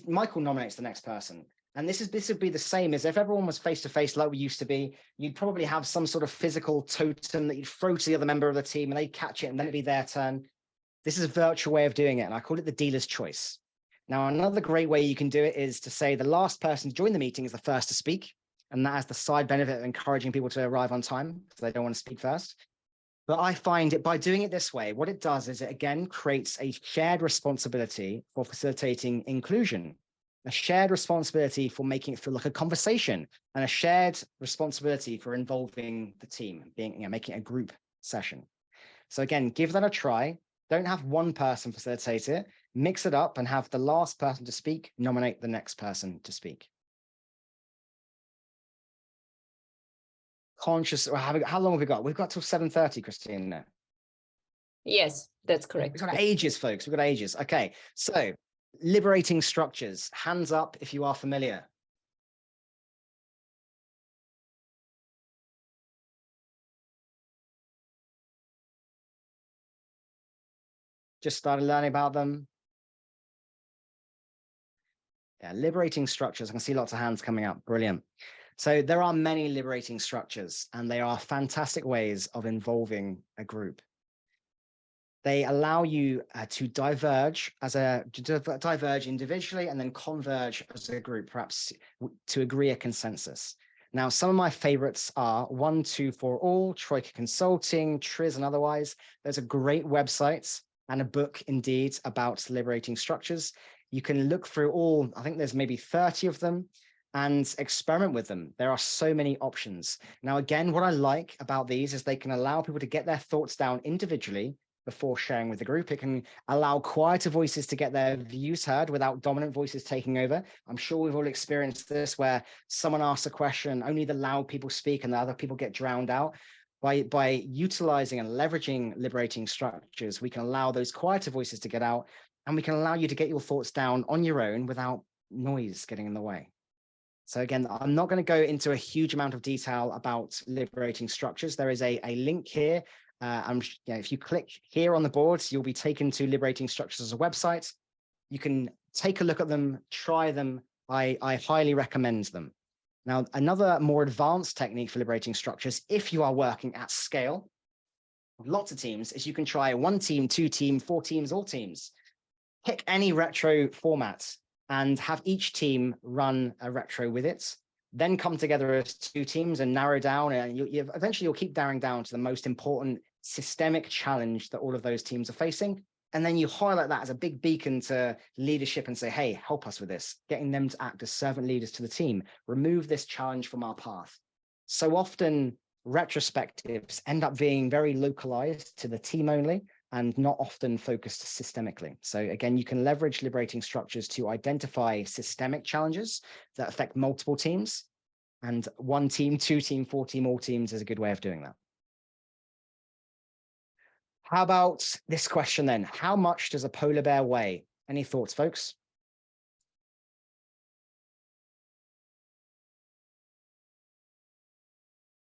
Michael nominates the next person. And this would be the same as if everyone was face-to-face like we used to be. You'd probably have some sort of physical totem that you'd throw to the other member of the team and they'd catch it and then it'd be their turn. This is a virtual way of doing it, and I call it the dealer's choice. Now, another great way you can do it is to say the last person to join the meeting is the first to speak. And that has the side benefit of encouraging people to arrive on time because they don't want to speak first. But I find it by doing it this way, what it does is it again creates a shared responsibility for facilitating inclusion, a shared responsibility for making it feel like a conversation, and a shared responsibility for involving the team, making a group session. So again, give that a try. Don't have one person facilitate it, mix it up and have the last person to speak nominate the next person to speak. Conscious, how long have we got? We've got till 7:30, Christine. Yes, that's correct. We've got ages, folks. We've got ages. Okay, so liberating structures. Hands up if you are familiar. Just started learning about them. Yeah, liberating structures. I can see lots of hands coming up. Brilliant. So there are many liberating structures, and they are fantastic ways of involving a group. They allow you to diverge individually and then converge as a group, perhaps to agree a consensus. Now, some of my favorites are 1, 2, 4 All, Troika Consulting, Triz and otherwise. There's a great website and a book indeed about liberating structures. You can look through all, I think there's maybe 30 of them, and experiment with them. There are so many options. Now, again, what I like about these is they can allow people to get their thoughts down individually before sharing with the group. It can allow quieter voices to get their views heard without dominant voices taking over. I'm sure we've all experienced this where someone asks a question, only the loud people speak and the other people get drowned out. By utilizing and leveraging liberating structures, we can allow those quieter voices to get out, and we can allow you to get your thoughts down on your own without noise getting in the way. So again, I'm not going to go into a huge amount of detail about liberating structures. There is a link here. If you click here on the board, you'll be taken to Liberating Structures as a website. You can take a look at them, try them. I highly recommend them. Now, another more advanced technique for liberating structures, if you are working at scale, with lots of teams, is you can try 1 team, 2 team, 4 teams, all teams. Pick any retro format and have each team run a retro with it, then come together as 2 teams and narrow down, and eventually you'll keep narrowing down to the most important systemic challenge that all of those teams are facing. And then you highlight that as a big beacon to leadership and say, hey, help us with this, getting them to act as servant leaders to the team, remove this challenge from our path. So often retrospectives end up being very localized to the team only, and not often focused systemically. So again, you can leverage liberating structures to identify systemic challenges that affect multiple teams. And 1 team, 2 team, 4 team, all teams is a good way of doing that. How about this question then? How much does a polar bear weigh? Any thoughts, folks?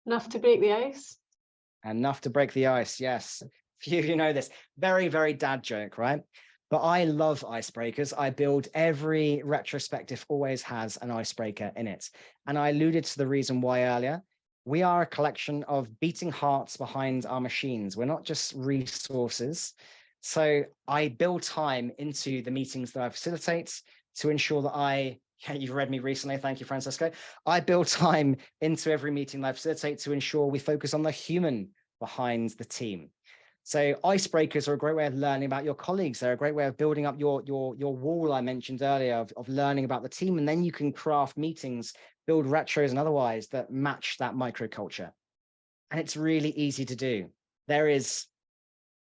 Enough to break the ice. Enough to break the ice, yes. Few of you know this. Very, very dad joke, right? But I love icebreakers. I build every retrospective always has an icebreaker in it. And I alluded to the reason why earlier. We are a collection of beating hearts behind our machines. We're not just resources. So I build time into the meetings that I facilitate to ensure that you've read me recently. Thank you, Francisco. I build time into every meeting that I facilitate to ensure we focus on the human behind the team. So icebreakers are a great way of learning about your colleagues. They're a great way of building up your wall I mentioned earlier of learning about the team. And then you can craft meetings, build retros and otherwise that match that microculture. And it's really easy to do. There is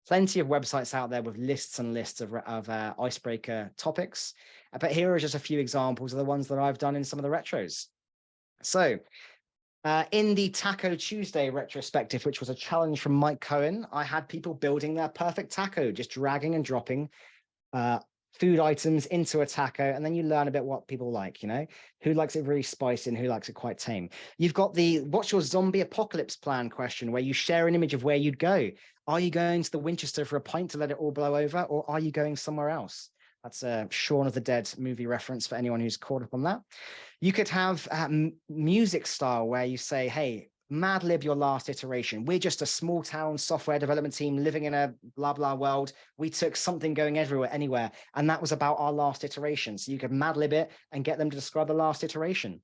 plenty of websites out there with lists and lists of icebreaker topics. But here are just a few examples of the ones that I've done in some of the retros. So in the Taco Tuesday retrospective, which was a challenge from Mike Cohen, I had people building their perfect taco, just dragging and dropping food items into a taco, and then you learn a bit what people like, you know, who likes it really spicy and who likes it quite tame. You've got the what's your zombie apocalypse plan question, where you share an image of where you'd go. Are you going to the Winchester for a pint to let it all blow over, or are you going somewhere else? That's a Shaun of the Dead movie reference for anyone who's caught up on that. You could have music style where you say, hey, Mad Lib your last iteration. We're just a small town software development team living in a blah, blah world. We took something going everywhere, anywhere. And that was about our last iteration. So you could Mad Lib it and get them to describe the last iteration.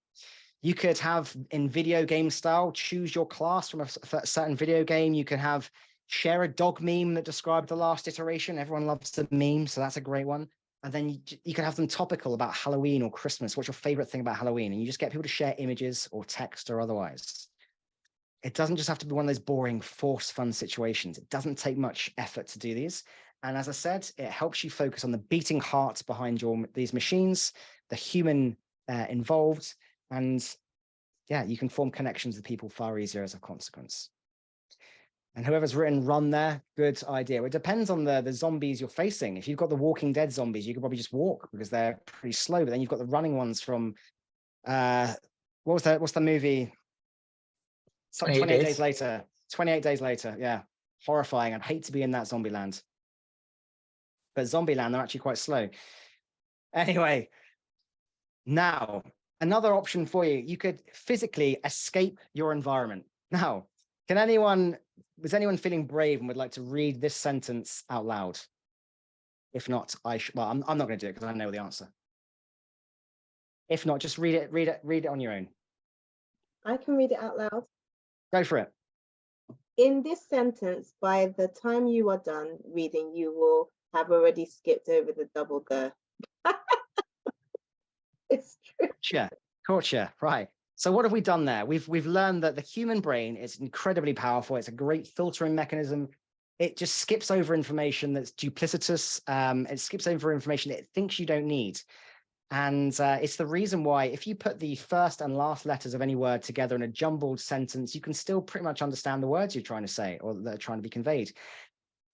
You could have in video game style, choose your class from a certain video game. You can have share a dog meme that described the last iteration. Everyone loves the meme, so that's a great one. And then you can have them topical about Halloween or Christmas. What's your favorite thing about Halloween? And you just get people to share images or text or otherwise. It doesn't just have to be one of those boring force fun situations. It doesn't take much effort to do these. And as I said, it helps you focus on the beating hearts behind these machines, the human involved, and yeah, you can form connections with people far easier as a consequence. And whoever's written run there, good idea. It depends on the zombies you're facing. If you've got the Walking Dead zombies, you could probably just walk because they're pretty slow. But then you've got the running ones from what's the movie? 28 days later. 28 days later. Yeah. Horrifying. I'd hate to be in that zombie land. But zombie land, they're actually quite slow. Anyway, now another option for you. You could physically escape your environment. Now, was anyone feeling brave and would like to read this sentence out loud? If not, well, I'm not going to do it because I know the answer. If not, just read it on your own. I can read it out loud. Go for it. In this sentence, by the time you are done reading, you will have already skipped over the double the. It's true. Gotcha. Right. So what have we done there? We've learned that the human brain is incredibly powerful. It's a great filtering mechanism. It just skips over information that's duplicitous. It skips over information it thinks you don't need. And it's the reason why if you put the first and last letters of any word together in a jumbled sentence, you can still pretty much understand the words you're trying to say or that are trying to be conveyed.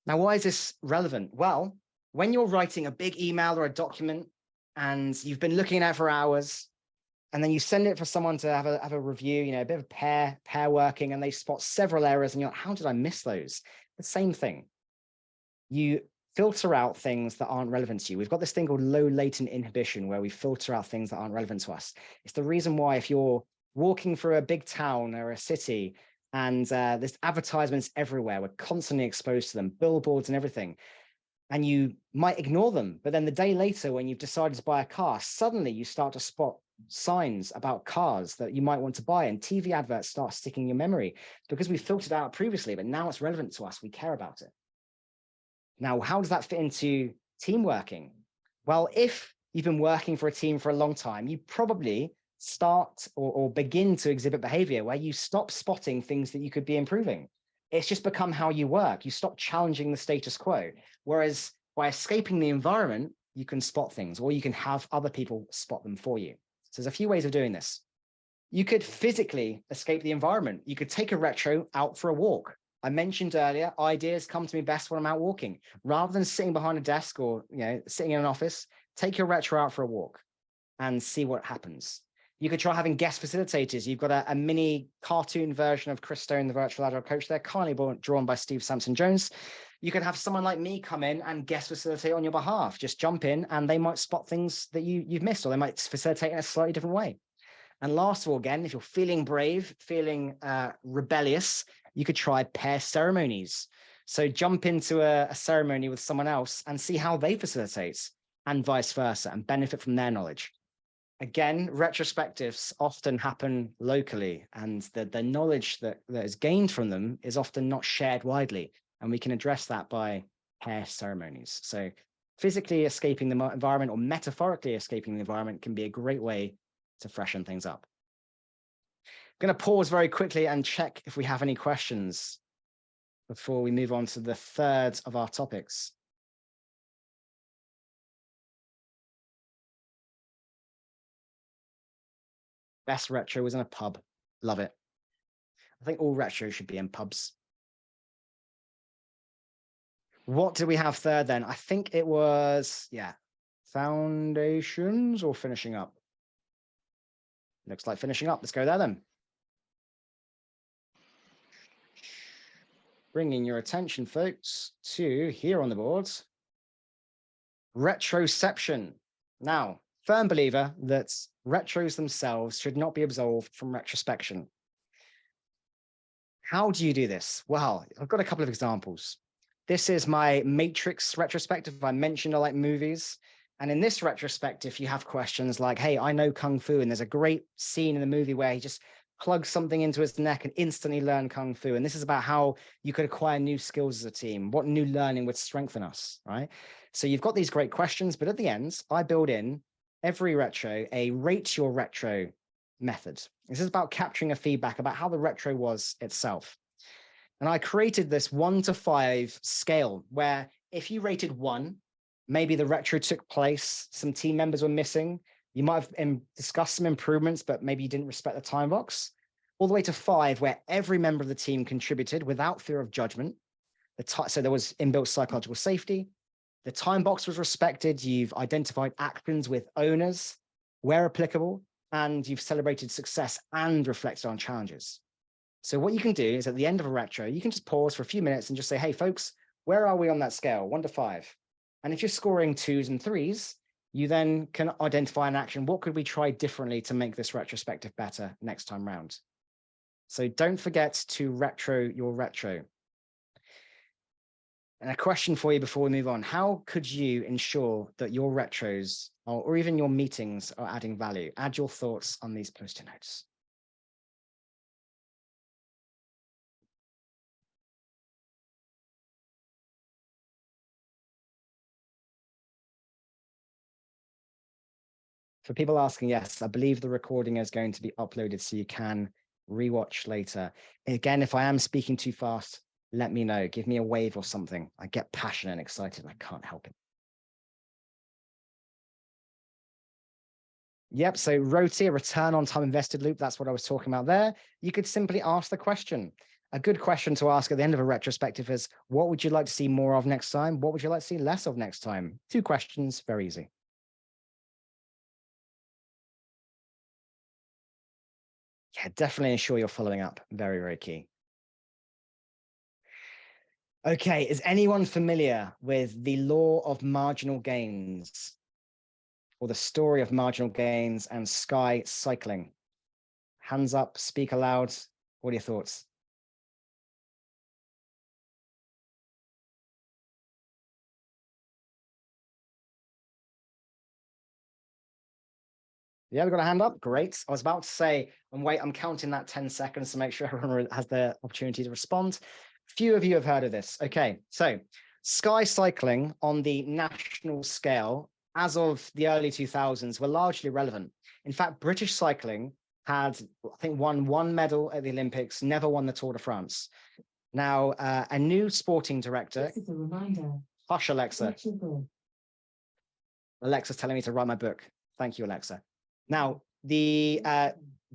Now, why is this relevant? Well, when you're writing a big email or a document and you've been looking at it for hours, and then you send it for someone to have a review, you know, a bit of pair working, and they spot several errors, and you're like, how did I miss those? The same thing. You filter out things that aren't relevant to you. We've got this thing called low latent inhibition, where we filter out things that aren't relevant to us. It's the reason why if you're walking through a big town or a city, and there's advertisements everywhere, we're constantly exposed to them, billboards and everything, and you might ignore them. But then the day later, when you've decided to buy a car, suddenly you start to spot signs about cars that you might want to buy, and TV adverts start sticking in your memory because we filtered out previously, but now it's relevant to us. We care about it. Now, how does that fit into team working? Well, if you've been working for a team for a long time, you probably start or begin to exhibit behavior where you stop spotting things that you could be improving. It's just become how you work. You stop challenging the status quo. Whereas by escaping the environment, you can spot things, or you can have other people spot them for you. So there's a few ways of doing this. You could physically escape the environment. You could take a retro out for a walk. I mentioned earlier, ideas come to me best when I'm out walking. Rather than sitting behind a desk or sitting in an office, take your retro out for a walk and see what happens. You could try having guest facilitators. You've got a mini cartoon version of Chris Stone, the virtual agile coach there, kindly drawn by Steve Sampson-Jones. You could have someone like me come in and guest facilitate on your behalf. Just jump in and they might spot things that you've missed, or they might facilitate in a slightly different way. And last of all, again, if you're feeling brave, feeling rebellious, you could try pair ceremonies. So jump into a ceremony with someone else and see how they facilitate, and vice versa, and benefit from their knowledge. Again, retrospectives often happen locally, and the knowledge that is gained from them is often not shared widely. And we can address that by pair ceremonies. So physically escaping the environment or metaphorically escaping the environment can be a great way to freshen things up. I'm going to pause very quickly and check if we have any questions before we move on to the third of our topics. Best retro was in a pub. Love it. I think all retro should be in pubs. What do we have third then? I think it was, yeah, foundations or finishing up. Looks like finishing up. Let's go there then. Bringing your attention, folks, to here on the board, retroception. Now, firm believer that retros themselves should not be absolved from retrospection. How do you do this? Well, I've got a couple of examples. This is my Matrix retrospective. I mentioned I like movies. And in this retrospective, you have questions like, hey, I know Kung Fu, and there's a great scene in the movie where he just plugs something into his neck and instantly learn Kung Fu. And this is about how you could acquire new skills as a team. What new learning would strengthen us, right? So you've got these great questions, but at the end, I build in every retro a rate your retro method. This is about capturing a feedback about how the retro was itself. And I created this 1 to 5 scale where if you rated 1, maybe the retro took place, some team members were missing, you might have discussed some improvements, but maybe you didn't respect the time box, all the way to 5, where every member of the team contributed without fear of judgment. So there was inbuilt psychological safety. The time box was respected. You've identified actions with owners where applicable, and you've celebrated success and reflected on challenges. So what you can do is at the end of a retro, you can just pause for a few minutes and just say, hey, folks, where are we on that scale, 1 to 5? And if you're scoring 2s and 3s, you then can identify an action. What could we try differently to make this retrospective better next time round? So don't forget to retro your retro. And a question for you before we move on. How could you ensure that your retros or even your meetings are adding value? Add your thoughts on these post-it notes. For people asking, yes, I believe the recording is going to be uploaded so you can rewatch later. Again, if I am speaking too fast, let me know. Give me a wave or something. I get passionate and excited. I can't help it. Yep, so ROTI, a return on time invested loop. That's what I was talking about there. You could simply ask the question. A good question to ask at the end of a retrospective is, what would you like to see more of next time? What would you like to see less of next time? 2 questions, very easy. Yeah, definitely ensure you're following up. Very, very key. Okay, is anyone familiar with the law of marginal gains or the story of marginal gains and sky cycling? Hands up, speak aloud. What are your thoughts? Yeah, we've got a hand up. Great. I was about to say, and wait, I'm counting that 10 seconds to make sure everyone has the opportunity to respond. Few of you have heard of this. Okay, so sky cycling on the national scale, as of the early 2000s, were largely relevant. In fact, British cycling had, I think, won 1 medal at the Olympics, never won the Tour de France. Now, a new sporting director. This is a reminder. Hush, Alexa. Alexa's telling me to write my book. Thank you, Alexa. Now, the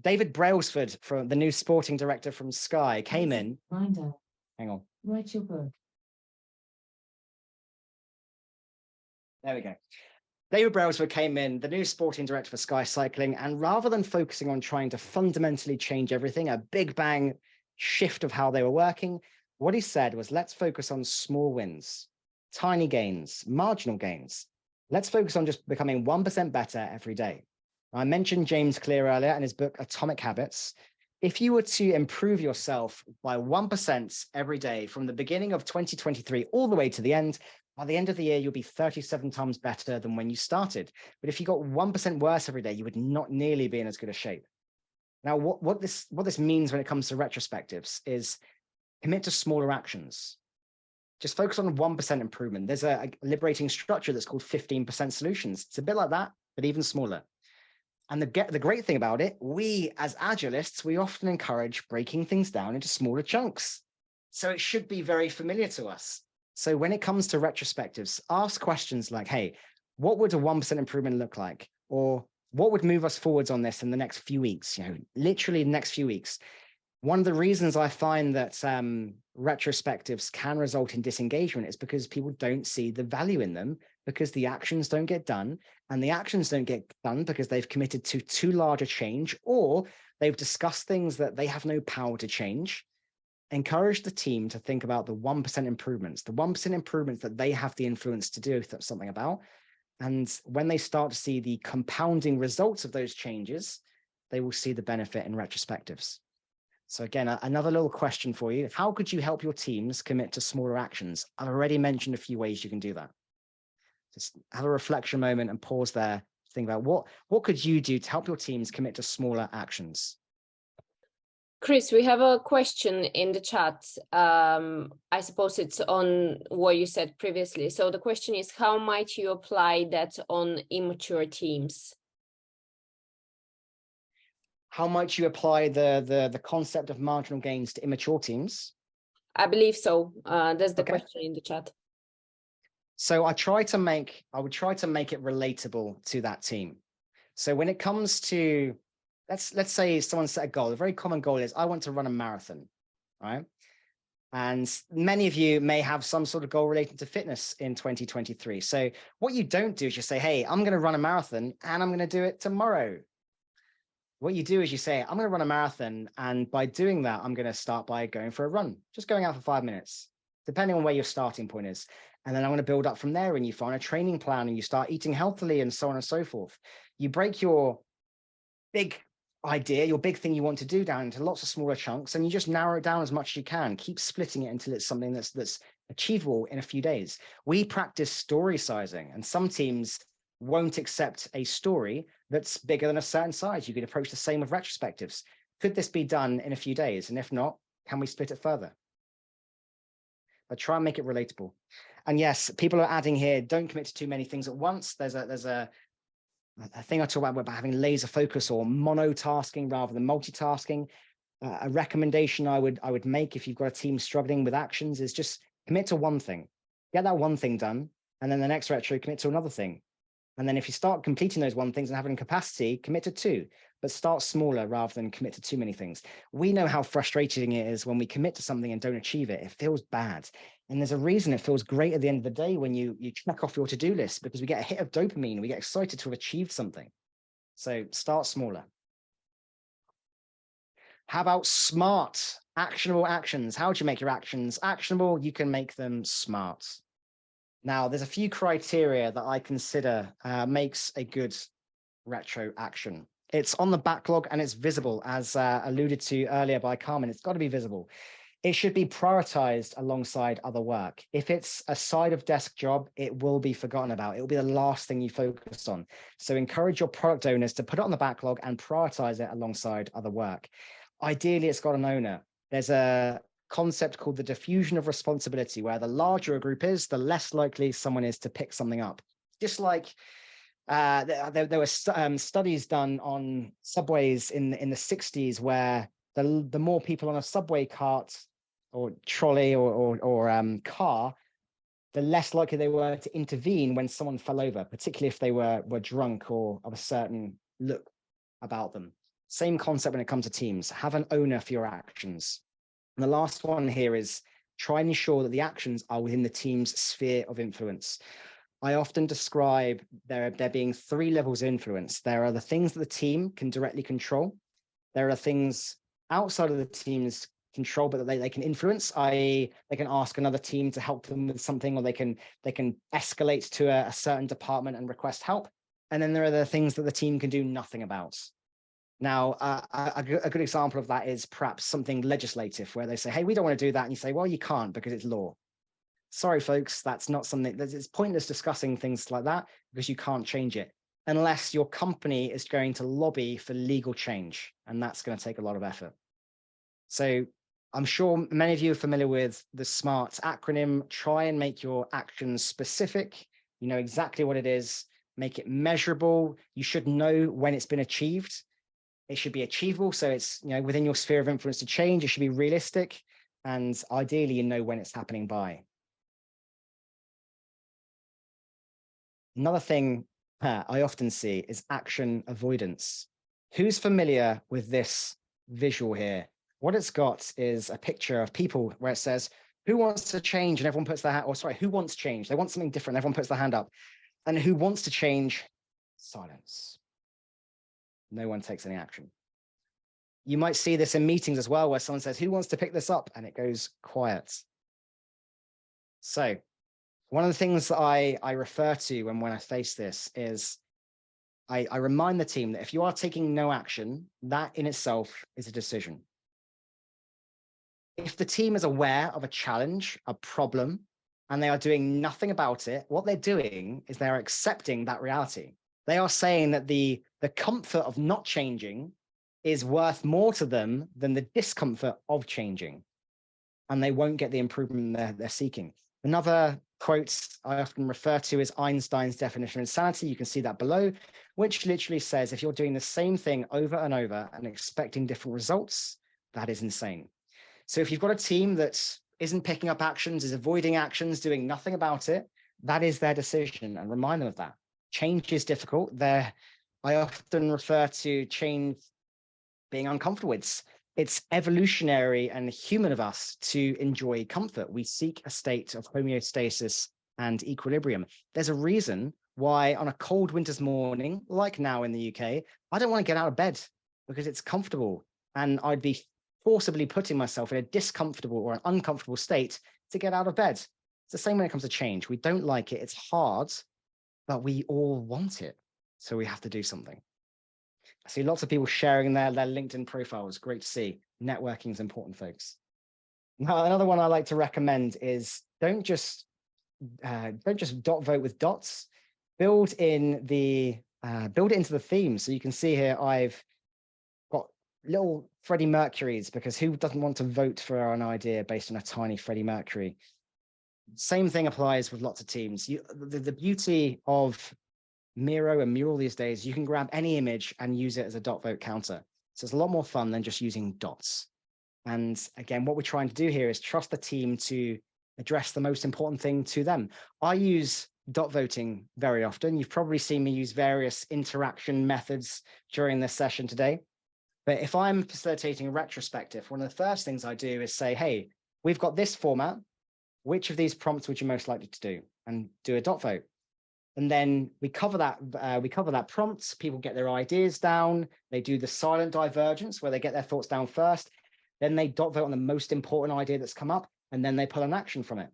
David Brailsford, from the new sporting director from Sky, came in. Reminder. Hang on. Write your book. There we go. David Brailsford came in, the new sporting director for Sky Cycling, and rather than focusing on trying to fundamentally change everything, a big bang shift of how they were working, what he said was, let's focus on small wins, tiny gains, marginal gains. Let's focus on just becoming 1% better every day. I mentioned James Clear earlier in his book, Atomic Habits. If you were to improve yourself by 1% every day from the beginning of 2023 all the way to the end, by the end of the year, you'll be 37 times better than when you started. But if you got 1% worse every day, you would not nearly be in as good a shape. Now, what this means when it comes to retrospectives is commit to smaller actions. Just focus on 1% improvement. There's a liberating structure that's called 15% solutions. It's a bit like that, but even smaller. And the great thing about it, we as Agilists, we often encourage breaking things down into smaller chunks. So it should be very familiar to us. So when it comes to retrospectives, ask questions like, hey, what would a 1% improvement look like? Or what would move us forwards on this in the next few weeks? Literally the next few weeks. One of the reasons I find that retrospectives can result in disengagement is because people don't see the value in them, because the actions don't get done, and the actions don't get done because they've committed to too large a change, or they've discussed things that they have no power to change. Encourage the team to think about the 1% improvements, that they have the influence to do something about. And when they start to see the compounding results of those changes, they will see the benefit in retrospectives. So again, another little question for you. How could you help your teams commit to smaller actions? I've already mentioned a few ways you can do that. Just have a reflection moment and pause there. Think about what could you do to help your teams commit to smaller actions? Chris, we have a question in the chat. I suppose it's on what you said previously. So the question is, how might you apply that on immature teams? How might you apply the concept of marginal gains to immature teams? I believe so. That's the question in the chat. So I would try to make it relatable to that team. So when it comes to, let's say someone set a goal. A very common goal is, I want to run a marathon, right? And many of you may have some sort of goal related to fitness in 2023. So what you don't do is you say, hey, I'm going to run a marathon and I'm going to do it tomorrow. What you do is you say, I'm going to run a marathon, and by doing that, I'm going to start by going for a run, just going out for 5 minutes, depending on where your starting point is. And then I'm going to build up from there, and you find a training plan and you start eating healthily and so on and so forth. You break your big idea, your big thing you want to do down into lots of smaller chunks, and you just narrow it down as much as you can. Keep splitting it until it's something that's achievable in a few days. We practice story sizing, and some teams won't accept a story that's bigger than a certain size. You could approach the same with retrospectives. Could this be done in a few days? And if not, can we split it further? But try and make it relatable. And yes, people are adding here, don't commit to too many things at once. There's a thing I talk about having laser focus or monotasking rather than multitasking. A recommendation I would make if you've got a team struggling with actions is just commit to one thing. Get that one thing done, and then the next retro, commit to another thing. And then if you start completing those one things and having capacity, commit to two, but start smaller rather than commit to too many things. We know how frustrating it is when we commit to something and don't achieve it. It feels bad. And there's a reason it feels great at the end of the day when you check off your to-do list, because we get a hit of dopamine. We get excited to have achieved something. So start smaller. How about smart, actionable actions? How do you make your actions actionable? You can make them smart. Now, there's a few criteria that I consider makes a good retro action. It's on the backlog and it's visible, as alluded to earlier by Carmen. It's got to be visible. It should be prioritized alongside other work. If it's a side of desk job, it will be forgotten about. It will be the last thing you focus on. So encourage your product owners to put it on the backlog and prioritize it alongside other work. Ideally, it's got an owner. There's a concept called the diffusion of responsibility, where the larger a group is, the less likely someone is to pick something up. Just like there were studies done on subways in the 60s, where the more people on a subway cart or trolley or car, the less likely they were to intervene when someone fell over, particularly if they were drunk or of a certain look about them. Same concept when it comes to teams. Have an owner for your actions. And the last one here is try and ensure that the actions are within the team's sphere of influence. I often describe there being 3 levels of influence. There are the things that the team can directly control. There are things outside of the team's control, but that they can influence, i.e. they can ask another team to help them with something, or they can escalate to a certain department and request help. And then there are the things that the team can do nothing about. Now, a good example of that is perhaps something legislative, where they say, hey, we don't want to do that. And you say, well, you can't because it's law. Sorry, folks, that's not something it's pointless discussing things like that, because you can't change it unless your company is going to lobby for legal change. And that's going to take a lot of effort. So I'm sure many of you are familiar with the SMART acronym. Try and make your actions specific. You know exactly what it is. Make it measurable. You should know when it's been achieved. It should be achievable. So it's, you know, within your sphere of influence to change. It should be realistic. And ideally, you know when it's happening by. Another thing I often see is action avoidance. Who's familiar with this visual here? What it's got is a picture of people where it says, who wants to change? And everyone puts their hand, or sorry, who wants change? They want something different. Everyone puts their hand up. And who wants to change? Silence. No one takes any action. You might see this in meetings as well, where someone says, who wants to pick this up? And it goes quiet. So one of the things that I refer to when I face this is I remind the team that if you are taking no action, that in itself is a decision. If the team is aware of a challenge, a problem, and they are doing nothing about it, what they're doing is they're accepting that reality. They are saying that the comfort of not changing is worth more to them than the discomfort of changing, and they won't get the improvement they're seeking. Another quote I often refer to is Einstein's definition of insanity. You can see that below, which literally says, if you're doing the same thing over and over and expecting different results, that is insane. So if you've got a team that isn't picking up actions, is avoiding actions, doing nothing about it, that is their decision, and remind them of that. Change is difficult. I often refer to change being uncomfortable. It's evolutionary and human of us to enjoy comfort. We seek a state of homeostasis and equilibrium. There's a reason why on a cold winter's morning, like now in the UK, I don't want to get out of bed because it's comfortable, and I'd be forcibly putting myself in a discomfortable or an uncomfortable state to get out of bed. It's the same when it comes to change. We don't like it. It's hard, but we all want it. So we have to do something. I see lots of people sharing their LinkedIn profiles. Great to see. Networking is important, folks. Now, another one I like to recommend is don't just dot vote with dots. Build it into the theme. So you can see here I've got little Freddie Mercury's, because who doesn't want to vote for an idea based on a tiny Freddie Mercury? Same thing applies with lots of teams. The beauty of Miro and Mural these days, you can grab any image and use it as a dot vote counter. So it's a lot more fun than just using dots. And again, what we're trying to do here is trust the team to address the most important thing to them. I use dot voting very often. You've probably seen me use various interaction methods during this session today. But if I'm facilitating a retrospective, one of the first things I do is say, hey, we've got this format. Which of these prompts would you most likely to do? And do a dot vote. And then we cover that prompt. People get their ideas down. They do the silent divergence where they get their thoughts down first. Then they dot vote on the most important idea that's come up, and then they pull an action from it.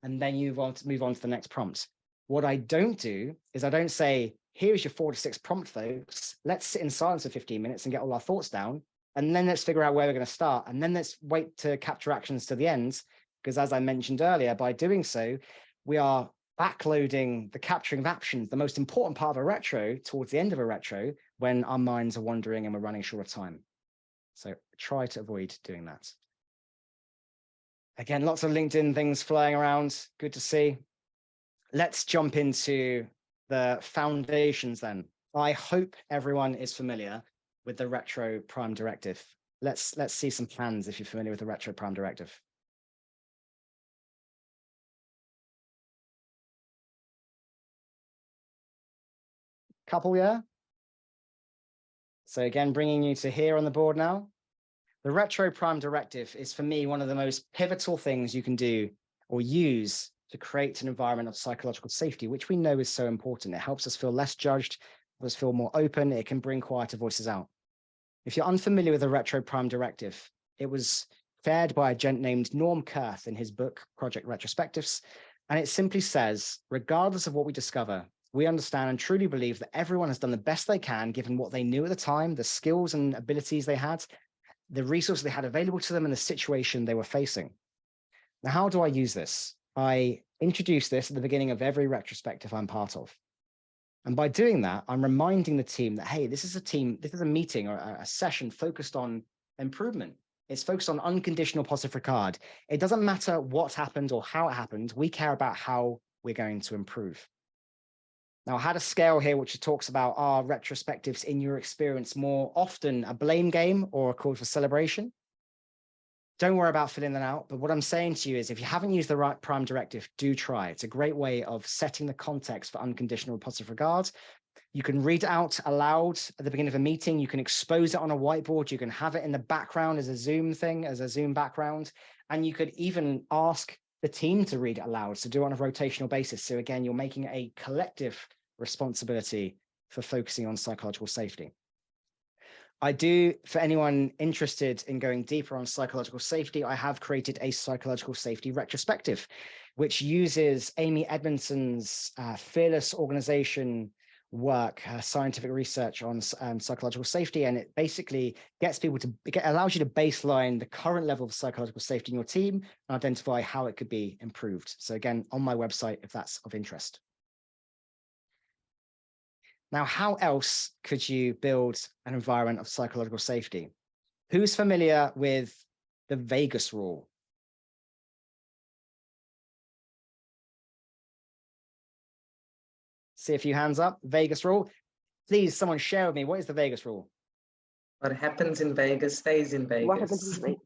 And then you move on to the next prompt. What I don't do is I don't say, here's your 4 to 6 prompt, folks. Let's sit in silence for 15 minutes and get all our thoughts down. And then let's figure out where we're going to start. And then let's wait to capture actions to the end. Because as I mentioned earlier, by doing so, we are backloading the capturing of actions, the most important part of a retro, towards the end of a retro when our minds are wandering and we're running short of time. So try to avoid doing that. Again, lots of LinkedIn things flying around. Good to see. Let's jump into the foundations then. I hope everyone is familiar with the Retro Prime Directive. Let's see some plans if you're familiar with the Retro Prime Directive. Couple, yeah? So again, bringing you to here on the board now. The Retro Prime Directive is, for me, one of the most pivotal things you can do or use to create an environment of psychological safety, which we know is so important. It helps us feel less judged, helps us feel more open. It can bring quieter voices out. If you're unfamiliar with the Retro Prime Directive, it was fared by a gent named Norm Kurth in his book, Project Retrospectives. And it simply says, regardless of what we discover, we understand and truly believe that everyone has done the best they can, given what they knew at the time, the skills and abilities they had, the resources they had available to them, and the situation they were facing. Now, how do I use this? I introduce this at the beginning of every retrospective I'm part of. And by doing that, I'm reminding the team that, hey, this is a meeting or a session focused on improvement. It's focused on unconditional positive regard. It doesn't matter what happened or how it happened. We care about how we're going to improve. Now, I had a scale here which talks about, are retrospectives in your experience more often a blame game or a cause for celebration? Don't worry about filling that out. But what I'm saying to you is, if you haven't used the right prime directive, do try. It's a great way of setting the context for unconditional positive regard. You can read it out aloud at the beginning of a meeting. You can expose it on a whiteboard. You can have it in the background as a Zoom thing, as a Zoom background. And you could even ask the team to read it aloud. So do it on a rotational basis. So again, you're making a collective responsibility for focusing on psychological safety. I do, for anyone interested in going deeper on psychological safety, I have created a psychological safety retrospective, which uses Amy Edmondson's fearless organization work, scientific research on psychological safety. And it basically gets people to, it allows you to baseline the current level of psychological safety in your team and identify how it could be improved. So again, on my website, if that's of interest. Now, how else could you build an environment of psychological safety? Who's familiar with the Vegas rule? See a few hands up. Vegas rule. Please, someone share with me. What is the Vegas rule? What happens in Vegas stays in Vegas. What happens in Vegas?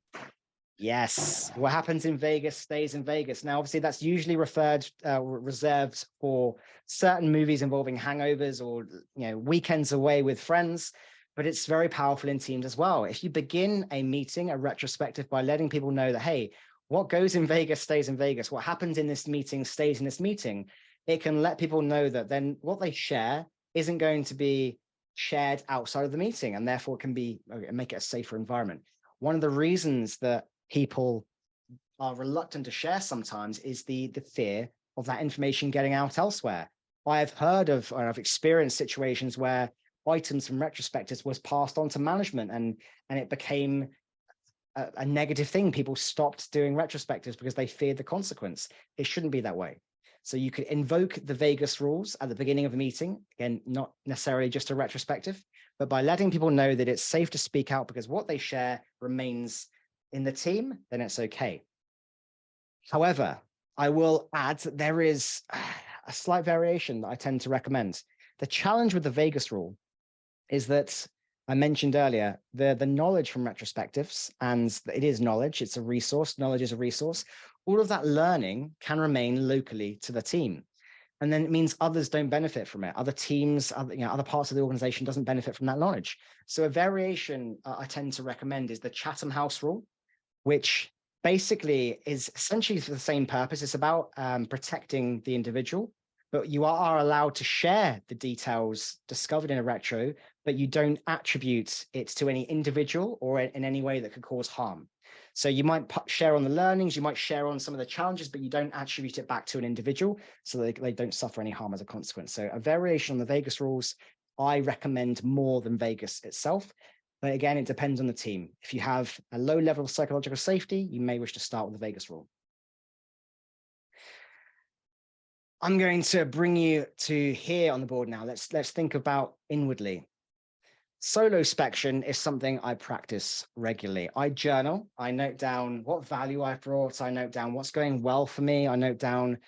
Yes, what happens in Vegas stays in Vegas. Now, obviously, that's usually reserved for certain movies involving hangovers or weekends away with friends, but it's very powerful in teams as well. If you begin a meeting, a retrospective, by letting people know that, hey, what goes in Vegas stays in Vegas, what happens in this meeting stays in this meeting, it can let people know that then what they share isn't going to be shared outside of the meeting, and therefore can make it a safer environment. One of the reasons that people are reluctant to share sometimes is the fear of that information getting out elsewhere. I've heard of, or I've experienced situations where items from retrospectives was passed on to management and it became a negative thing. People stopped doing retrospectives because they feared the consequence. It shouldn't be that way. So you could invoke the Vegas rules at the beginning of a meeting, again, not necessarily just a retrospective, but by letting people know that it's safe to speak out because what they share remains in the team, then it's okay. However, I will add that there is a slight variation that I tend to recommend. The challenge with the Vegas rule is that I mentioned earlier, the knowledge from retrospectives, and it is knowledge, it's a resource, knowledge is a resource. All of that learning can remain locally to the team. And then it means others don't benefit from it. Other teams, other parts of the organization doesn't benefit from that knowledge. So a variation I tend to recommend is the Chatham House rule, which basically is essentially for the same purpose. It's about protecting the individual, but you are allowed to share the details discovered in a retro, but you don't attribute it to any individual or in any way that could cause harm. So you might share on the learnings, you might share on some of the challenges, but you don't attribute it back to an individual so they don't suffer any harm as a consequence. So a variation on the Vegas rules, I recommend more than Vegas itself. But again, it depends on the team. If you have a low level of psychological safety, you may wish to start with the Vegas rule. I'm going to bring you to here on the board now. Let's think about inwardly. Solospection is something I practice regularly. I journal, I note down what value I've brought, I note down what's going well for me, I note down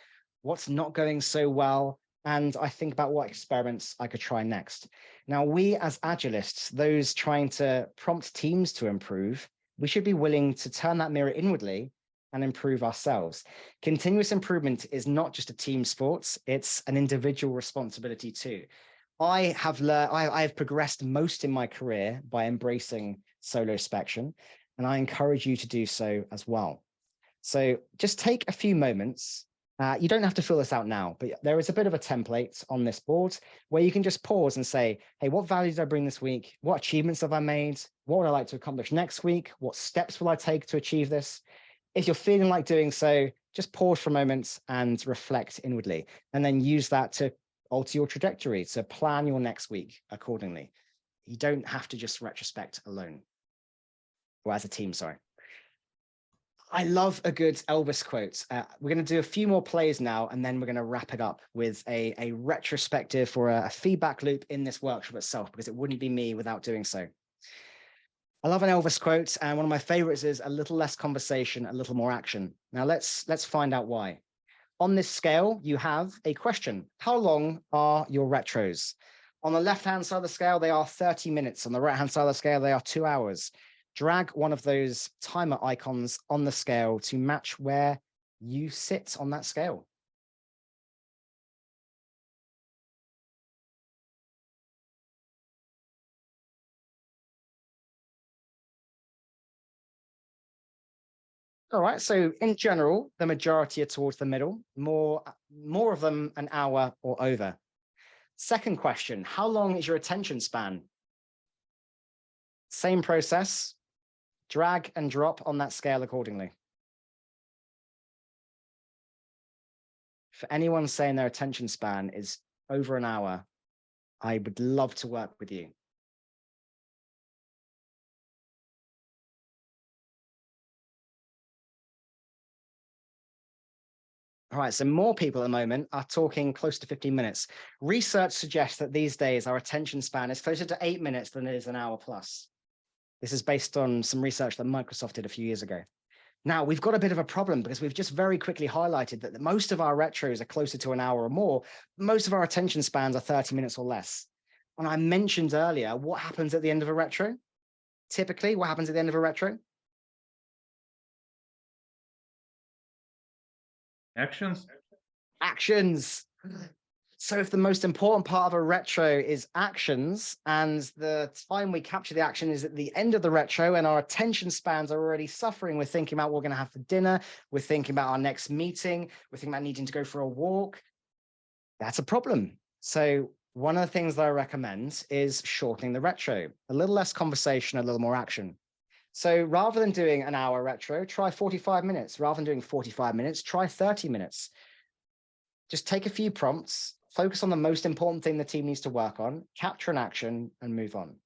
what's not going so well, and I think about what experiments I could try next. Now, we as Agilists, those trying to prompt teams to improve, we should be willing to turn that mirror inwardly and improve ourselves. Continuous improvement is not just a team sport, it's an individual responsibility too. I have progressed most in my career by embracing solospection, and I encourage you to do so as well. So just take a few moments. You don't have to fill this out now, but there is a bit of a template on this board where you can just pause and say, hey, what value did I bring this week? What achievements have I made? What would I like to accomplish next week? What steps will I take to achieve this? If you're feeling like doing so, just pause for a moment and reflect inwardly, and then use that to alter your trajectory, to plan your next week accordingly. You don't have to just retrospect alone, or as a team, sorry. I love a good Elvis quote. We're going to do a few more plays now, and then we're going to wrap it up with a retrospective or a feedback loop in this workshop itself, because it wouldn't be me without doing so. I love an Elvis quote, and one of my favorites is a little less conversation, a little more action. Now let's find out why. On this scale, you have a question. How long are your retros? On the left-hand side of the scale, they are 30 minutes. On the right-hand side of the scale, they are 2 hours. Drag one of those timer icons on the scale to match where you sit on that scale. All right, so in general, the majority are towards the middle, more of them an hour or over. Second question, how long is your attention span? Same process, drag and drop on that scale accordingly. For anyone saying their attention span is over an hour, I would love to work with you. All right, so more people at the moment are talking close to 15 minutes. Research suggests that these days our attention span is closer to 8 minutes than it is an hour plus. This is based on some research that Microsoft did a few years ago. Now, we've got a bit of a problem because we've just very quickly highlighted that most of our retros are closer to an hour or more. Most of our attention spans are 30 minutes or less. And I mentioned earlier, what happens at the end of a retro? Typically, what happens at the end of a retro? Actions. Actions. So if the most important part of a retro is actions, and the time we capture the action is at the end of the retro, and our attention spans are already suffering, we're thinking about what we're going to have for dinner, we're thinking about our next meeting, we're thinking about needing to go for a walk, that's a problem. So one of the things that I recommend is shortening the retro. A little less conversation, a little more action. So rather than doing an hour retro, try 45 minutes. Rather than doing 45 minutes, try 30 minutes. Just take a few prompts, focus on the most important thing the team needs to work on, capture an action, and move on.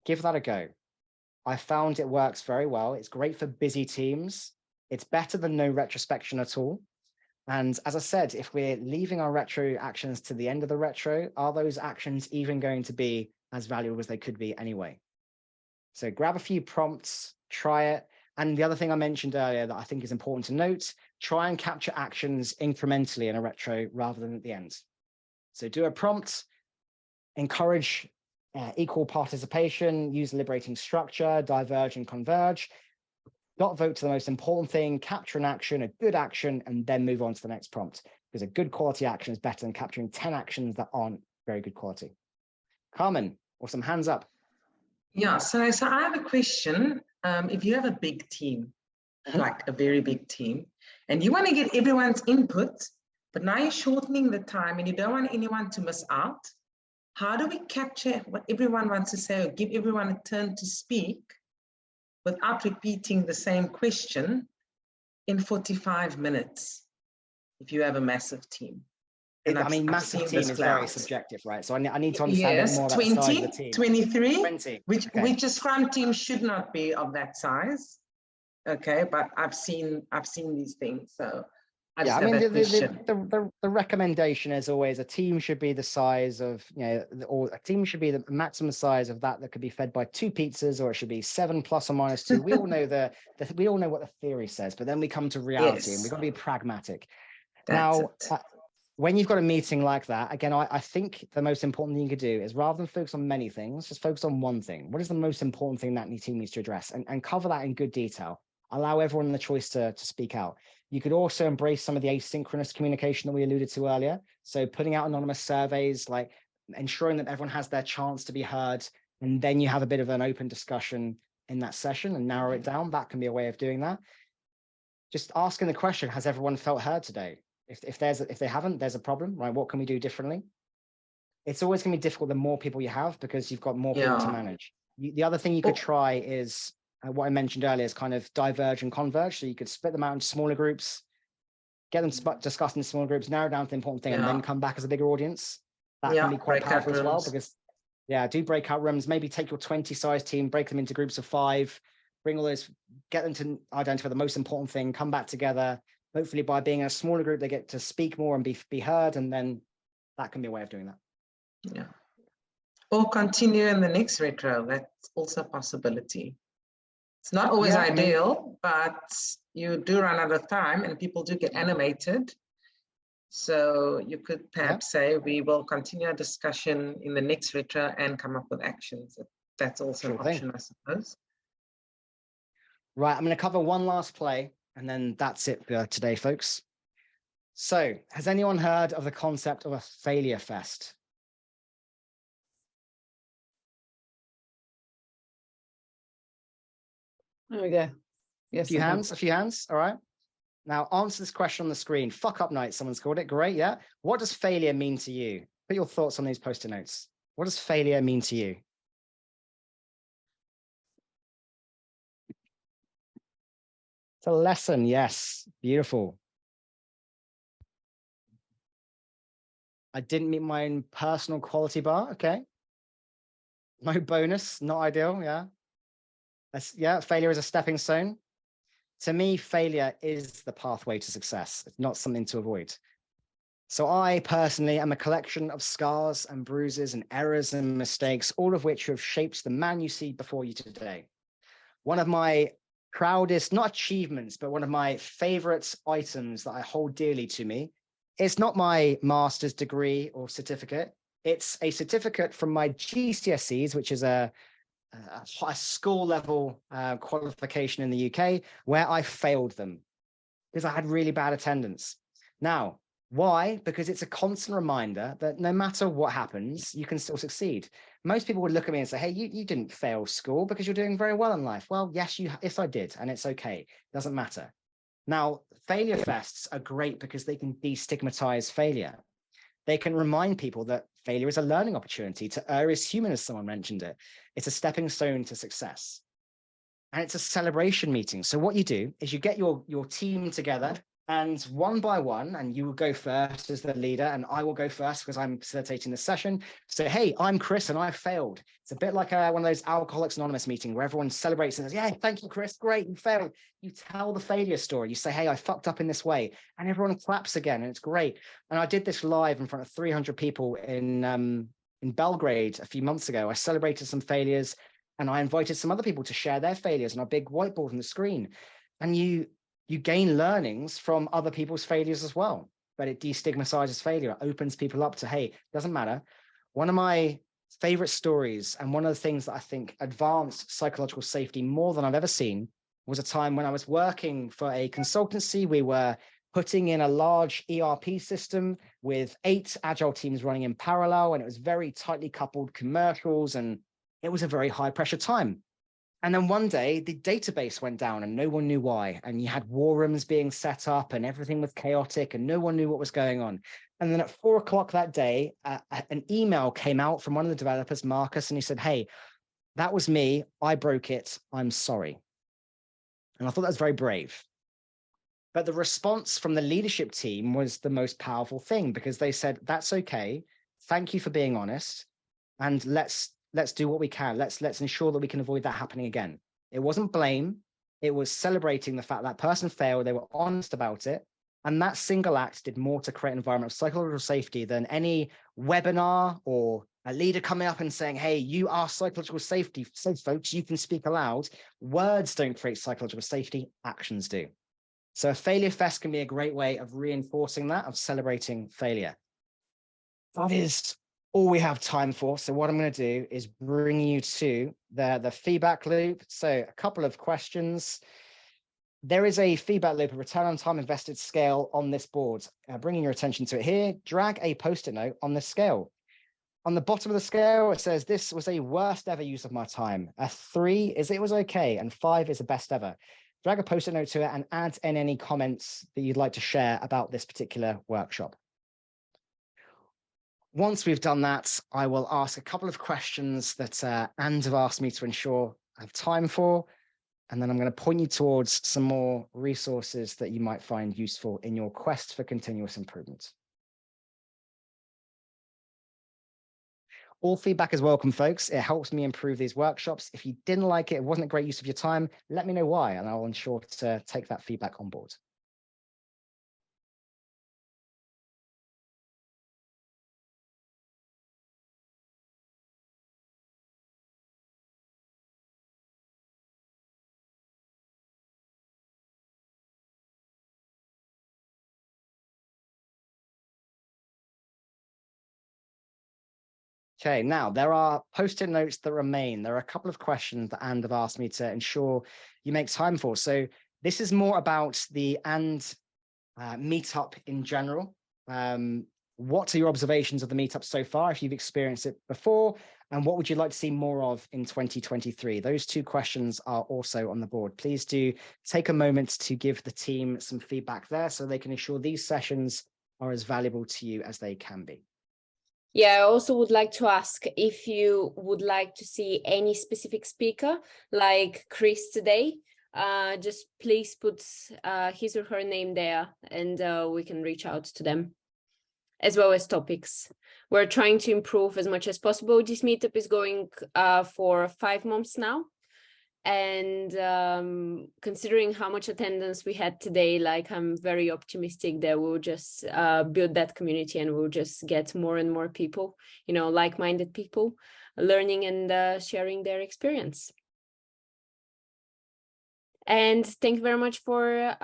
Give that a go. I found it works very well. It's great for busy teams. It's better than no retrospection at all. And as I said, if we're leaving our retro actions to the end of the retro, are those actions even going to be as valuable as they could be anyway? So grab a few prompts, try it. And the other thing I mentioned earlier that I think is important to note, try and capture actions incrementally in a retro rather than at the end. So do a prompt, encourage equal participation, use liberating structure, diverge and converge, dot vote to the most important thing, capture an action, a good action, and then move on to the next prompt. Because a good quality action is better than capturing 10 actions that aren't very good quality. Carmen, or some hands up. Yeah, so I have a question. If you have a big team, like a very big team, and you want to get everyone's input, but now you're shortening the time and you don't want anyone to miss out, how do we capture what everyone wants to say or give everyone a turn to speak without repeating the same question in 45 minutes if you have a massive team? I mean, massive team is very subjective, right? So I need to understand a bit more about the size of the team. 23, 20, which a Scrum team should not be of that size. Okay, but I've seen these things, so I just have that question. The recommendation is always a team should be the size of, or a team should be the maximum size of that could be fed by 2 pizzas, or it should be 7 plus or minus 2. We all know we all know what the theory says, but then we come to reality and we've got to be pragmatic. When you've got a meeting like that, again, I think the most important thing you could do is rather than focus on many things, just focus on one thing. What is the most important thing that team needs to address, and cover that in good detail. Allow everyone the choice to speak out. You could also embrace some of the asynchronous communication that we alluded to earlier. So putting out anonymous surveys, like ensuring that everyone has their chance to be heard, and then you have a bit of an open discussion in that session and narrow it down. That can be a way of doing that. Just asking the question, has everyone felt heard today? If they haven't, there's a problem, right? What can we do differently? It's always going to be difficult the more people you have because you've got more people to manage. The other thing you could try is what I mentioned earlier is kind of diverge and converge. So you could split them out into smaller groups, get them discussed in smaller groups, narrow down to the important thing, and then come back as a bigger audience. That can be quite powerful as well because, do breakout rooms. Maybe take your 20-size team, break them into groups of 5, bring all those, get them to identify the most important thing, come back together. Hopefully by being a smaller group, they get to speak more and be heard, and then that can be a way of doing that. Yeah. Or continue in the next retro. That's also a possibility. It's not always Yeah, I mean- ideal, but you do run out of time and people do get animated. So you could perhaps say, we will continue our discussion in the next retro and come up with actions. That's also Sure an thing. option, I suppose. Right, I'm going to cover one last play, and then that's it for today, folks. So, has anyone heard of the concept of a failure fest? There we go. Yes. A few hands, all right. Now, answer this question on the screen. Fuck up night, someone's called it. Great, yeah. What does failure mean to you? Put your thoughts on these post-it notes. What does failure mean to you? It's a lesson, yes. Beautiful. I didn't meet my own personal quality bar, okay. No bonus, not ideal, yeah. Failure is a stepping stone. To me, failure is the pathway to success. It's not something to avoid. So I personally am a collection of scars and bruises and errors and mistakes, all of which have shaped the man you see before you today. One of my proudest, not achievements, but one of my favorite items that I hold dearly to me, it's not my master's degree or certificate. It's a certificate from my GCSEs, which is a school level qualification in the UK, where I failed them because I had really bad attendance. Now, why? Because it's a constant reminder that no matter what happens, you can still succeed. Most people would look at me and say, hey, you didn't fail school because you're doing very well in life. Well, yes, I did, and it's okay. It doesn't matter. Now, failure fests are great because they can destigmatize failure. They can remind people that failure is a learning opportunity. To err is human, as someone mentioned it. It's a stepping stone to success. And it's a celebration meeting. So what you do is you get your team together, and one by one, and you will go first as the leader, and I will go first because I'm facilitating the session. So, hey, I'm Chris and I failed. It's a bit like one of those Alcoholics Anonymous meetings where everyone celebrates and says, yeah, thank you, Chris, great, you failed. You tell the failure story. You say, hey, I fucked up in this way, and everyone claps again, and it's great. And I did this live in front of 300 people in Belgrade a few months ago. I celebrated some failures, and I invited some other people to share their failures on a big whiteboard on the screen. And you gain learnings from other people's failures as well, but it destigmatizes failure. It opens people up to, hey, it doesn't matter. One of my favorite stories, and one of the things that I think advanced psychological safety more than I've ever seen, was a time when I was working for a consultancy. We were putting in a large ERP system with 8 agile teams running in parallel, and it was very tightly coupled commercials, and it was a very high pressure time. And then one day the database went down and no one knew why. And you had war rooms being set up and everything was chaotic and no one knew what was going on. And then at 4 o'clock that day, an email came out from one of the developers, Marcus, and he said, hey, that was me. I broke it. I'm sorry. And I thought that was very brave. But the response from the leadership team was the most powerful thing, because they said, that's okay. Thank you for being honest. And let's do what we can. Let's ensure that we can avoid that happening again. It wasn't blame. It was celebrating the fact that person failed. They were honest about it. And that single act did more to create an environment of psychological safety than any webinar or a leader coming up and saying, hey, you are psychological safety. So folks, you can speak aloud. Words don't create psychological safety. Actions do. So a failure fest can be a great way of reinforcing that, of celebrating failure. That is all we have time for. So what I'm going to do is bring you to the feedback loop. So a couple of questions. There is a feedback loop, a return on time invested scale on this board. Bringing your attention to it here, drag a post-it note on the scale. On the bottom of the scale, it says, this was a worst ever use of my time. A 3 is it was okay, and 5 is the best ever. Drag a post-it note to it and add in any comments that you'd like to share about this particular workshop. Once we've done that, I will ask a couple of questions that Anne have asked me to ensure I have time for, and then I'm going to point you towards some more resources that you might find useful in your quest for continuous improvement. All feedback is welcome, folks. It helps me improve these workshops. If you didn't like it, it wasn't a great use of your time, let me know why, and I'll ensure to take that feedback on board. Okay, now there are post-it notes that remain. There are a couple of questions that Anne have asked me to ensure you make time for. So this is more about the meetup in general. What are your observations of the meetup so far, if you've experienced it before, and what would you like to see more of in 2023? Those two questions are also on the board. Please do take a moment to give the team some feedback there so they can ensure these sessions are as valuable to you as they can be. Yeah, I also would like to ask if you would like to see any specific speaker like Chris today. Just please put his or her name there, and we can reach out to them, as well as topics. We're trying to improve as much as possible. This meetup is going for 5 months now. And considering how much attendance we had today, like, I'm very optimistic that we'll just build that community, and we'll just get more and more people, you know, like-minded people learning and sharing their experience. And thank you very much for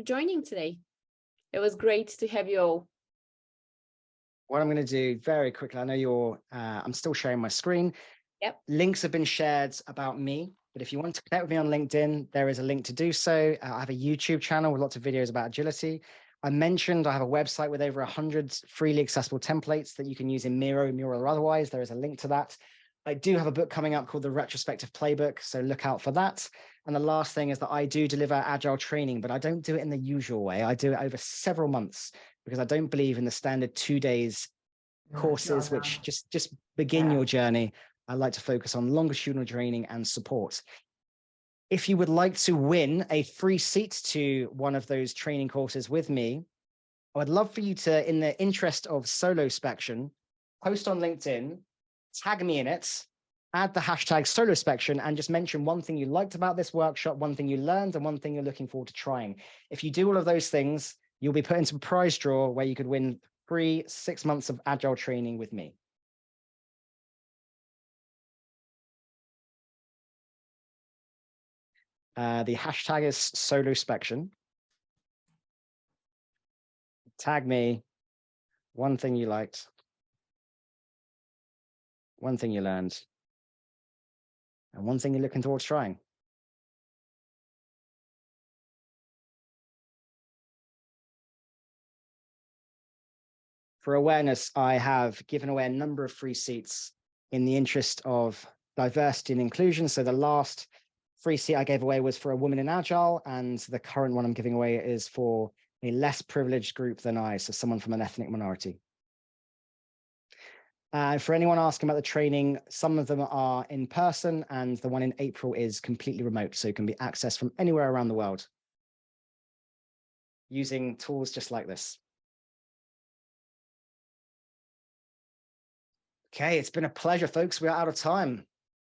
joining today. It was great to have you all. What I'm going to do very quickly, I know I'm still sharing my screen. Yep. Links have been shared about me, but if you want to connect with me on LinkedIn, there is a link to do so. I have a YouTube channel with lots of videos about agility. I mentioned I have a website with over 100 freely accessible templates that you can use in Miro, Mural, or otherwise. There is a link to that. I do have a book coming up called The Retrospective Playbook, so look out for that. And the last thing is that I do deliver agile training, but I don't do it in the usual way. I do it over several months because I don't believe in the standard 2 days courses, which just begin your journey. I like to focus on longitudinal training and support. If you would like to win a free seat to one of those training courses with me, I would love for you to, in the interest of solospection, post on LinkedIn, tag me in it, add the hashtag solospection, and just mention one thing you liked about this workshop, one thing you learned, and one thing you're looking forward to trying. If you do all of those things, you'll be put into a prize draw where you could win free 6 months of agile training with me. The hashtag is solospection. Tag me, one thing you liked, one thing you learned, and one thing you're looking towards trying. For awareness, I have given away a number of free seats in the interest of diversity and inclusion. So the last free seat I gave away was for a woman in Agile, and the current one I'm giving away is for a less privileged group than I, so someone from an ethnic minority. For anyone asking about the training, some of them are in person, and the one in April is completely remote, so it can be accessed from anywhere around the world using tools just like this. Okay, it's been a pleasure, folks. We are out of time.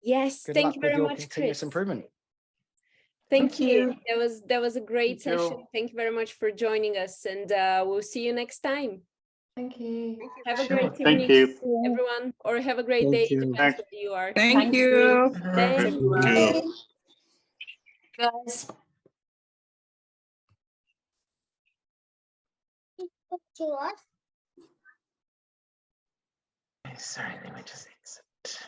Yes, Good thank luck you with very your much, continuous Chris. improvement. Thank you. That was a great Thank you. session. Thank you very much for joining us, and we'll see you next time. Thank you. Have a Sure. great Thank evening, you. everyone, or have a great day. It depends Thanks. where you are. Thank you. Thank you. guys. Sorry, let me just exit.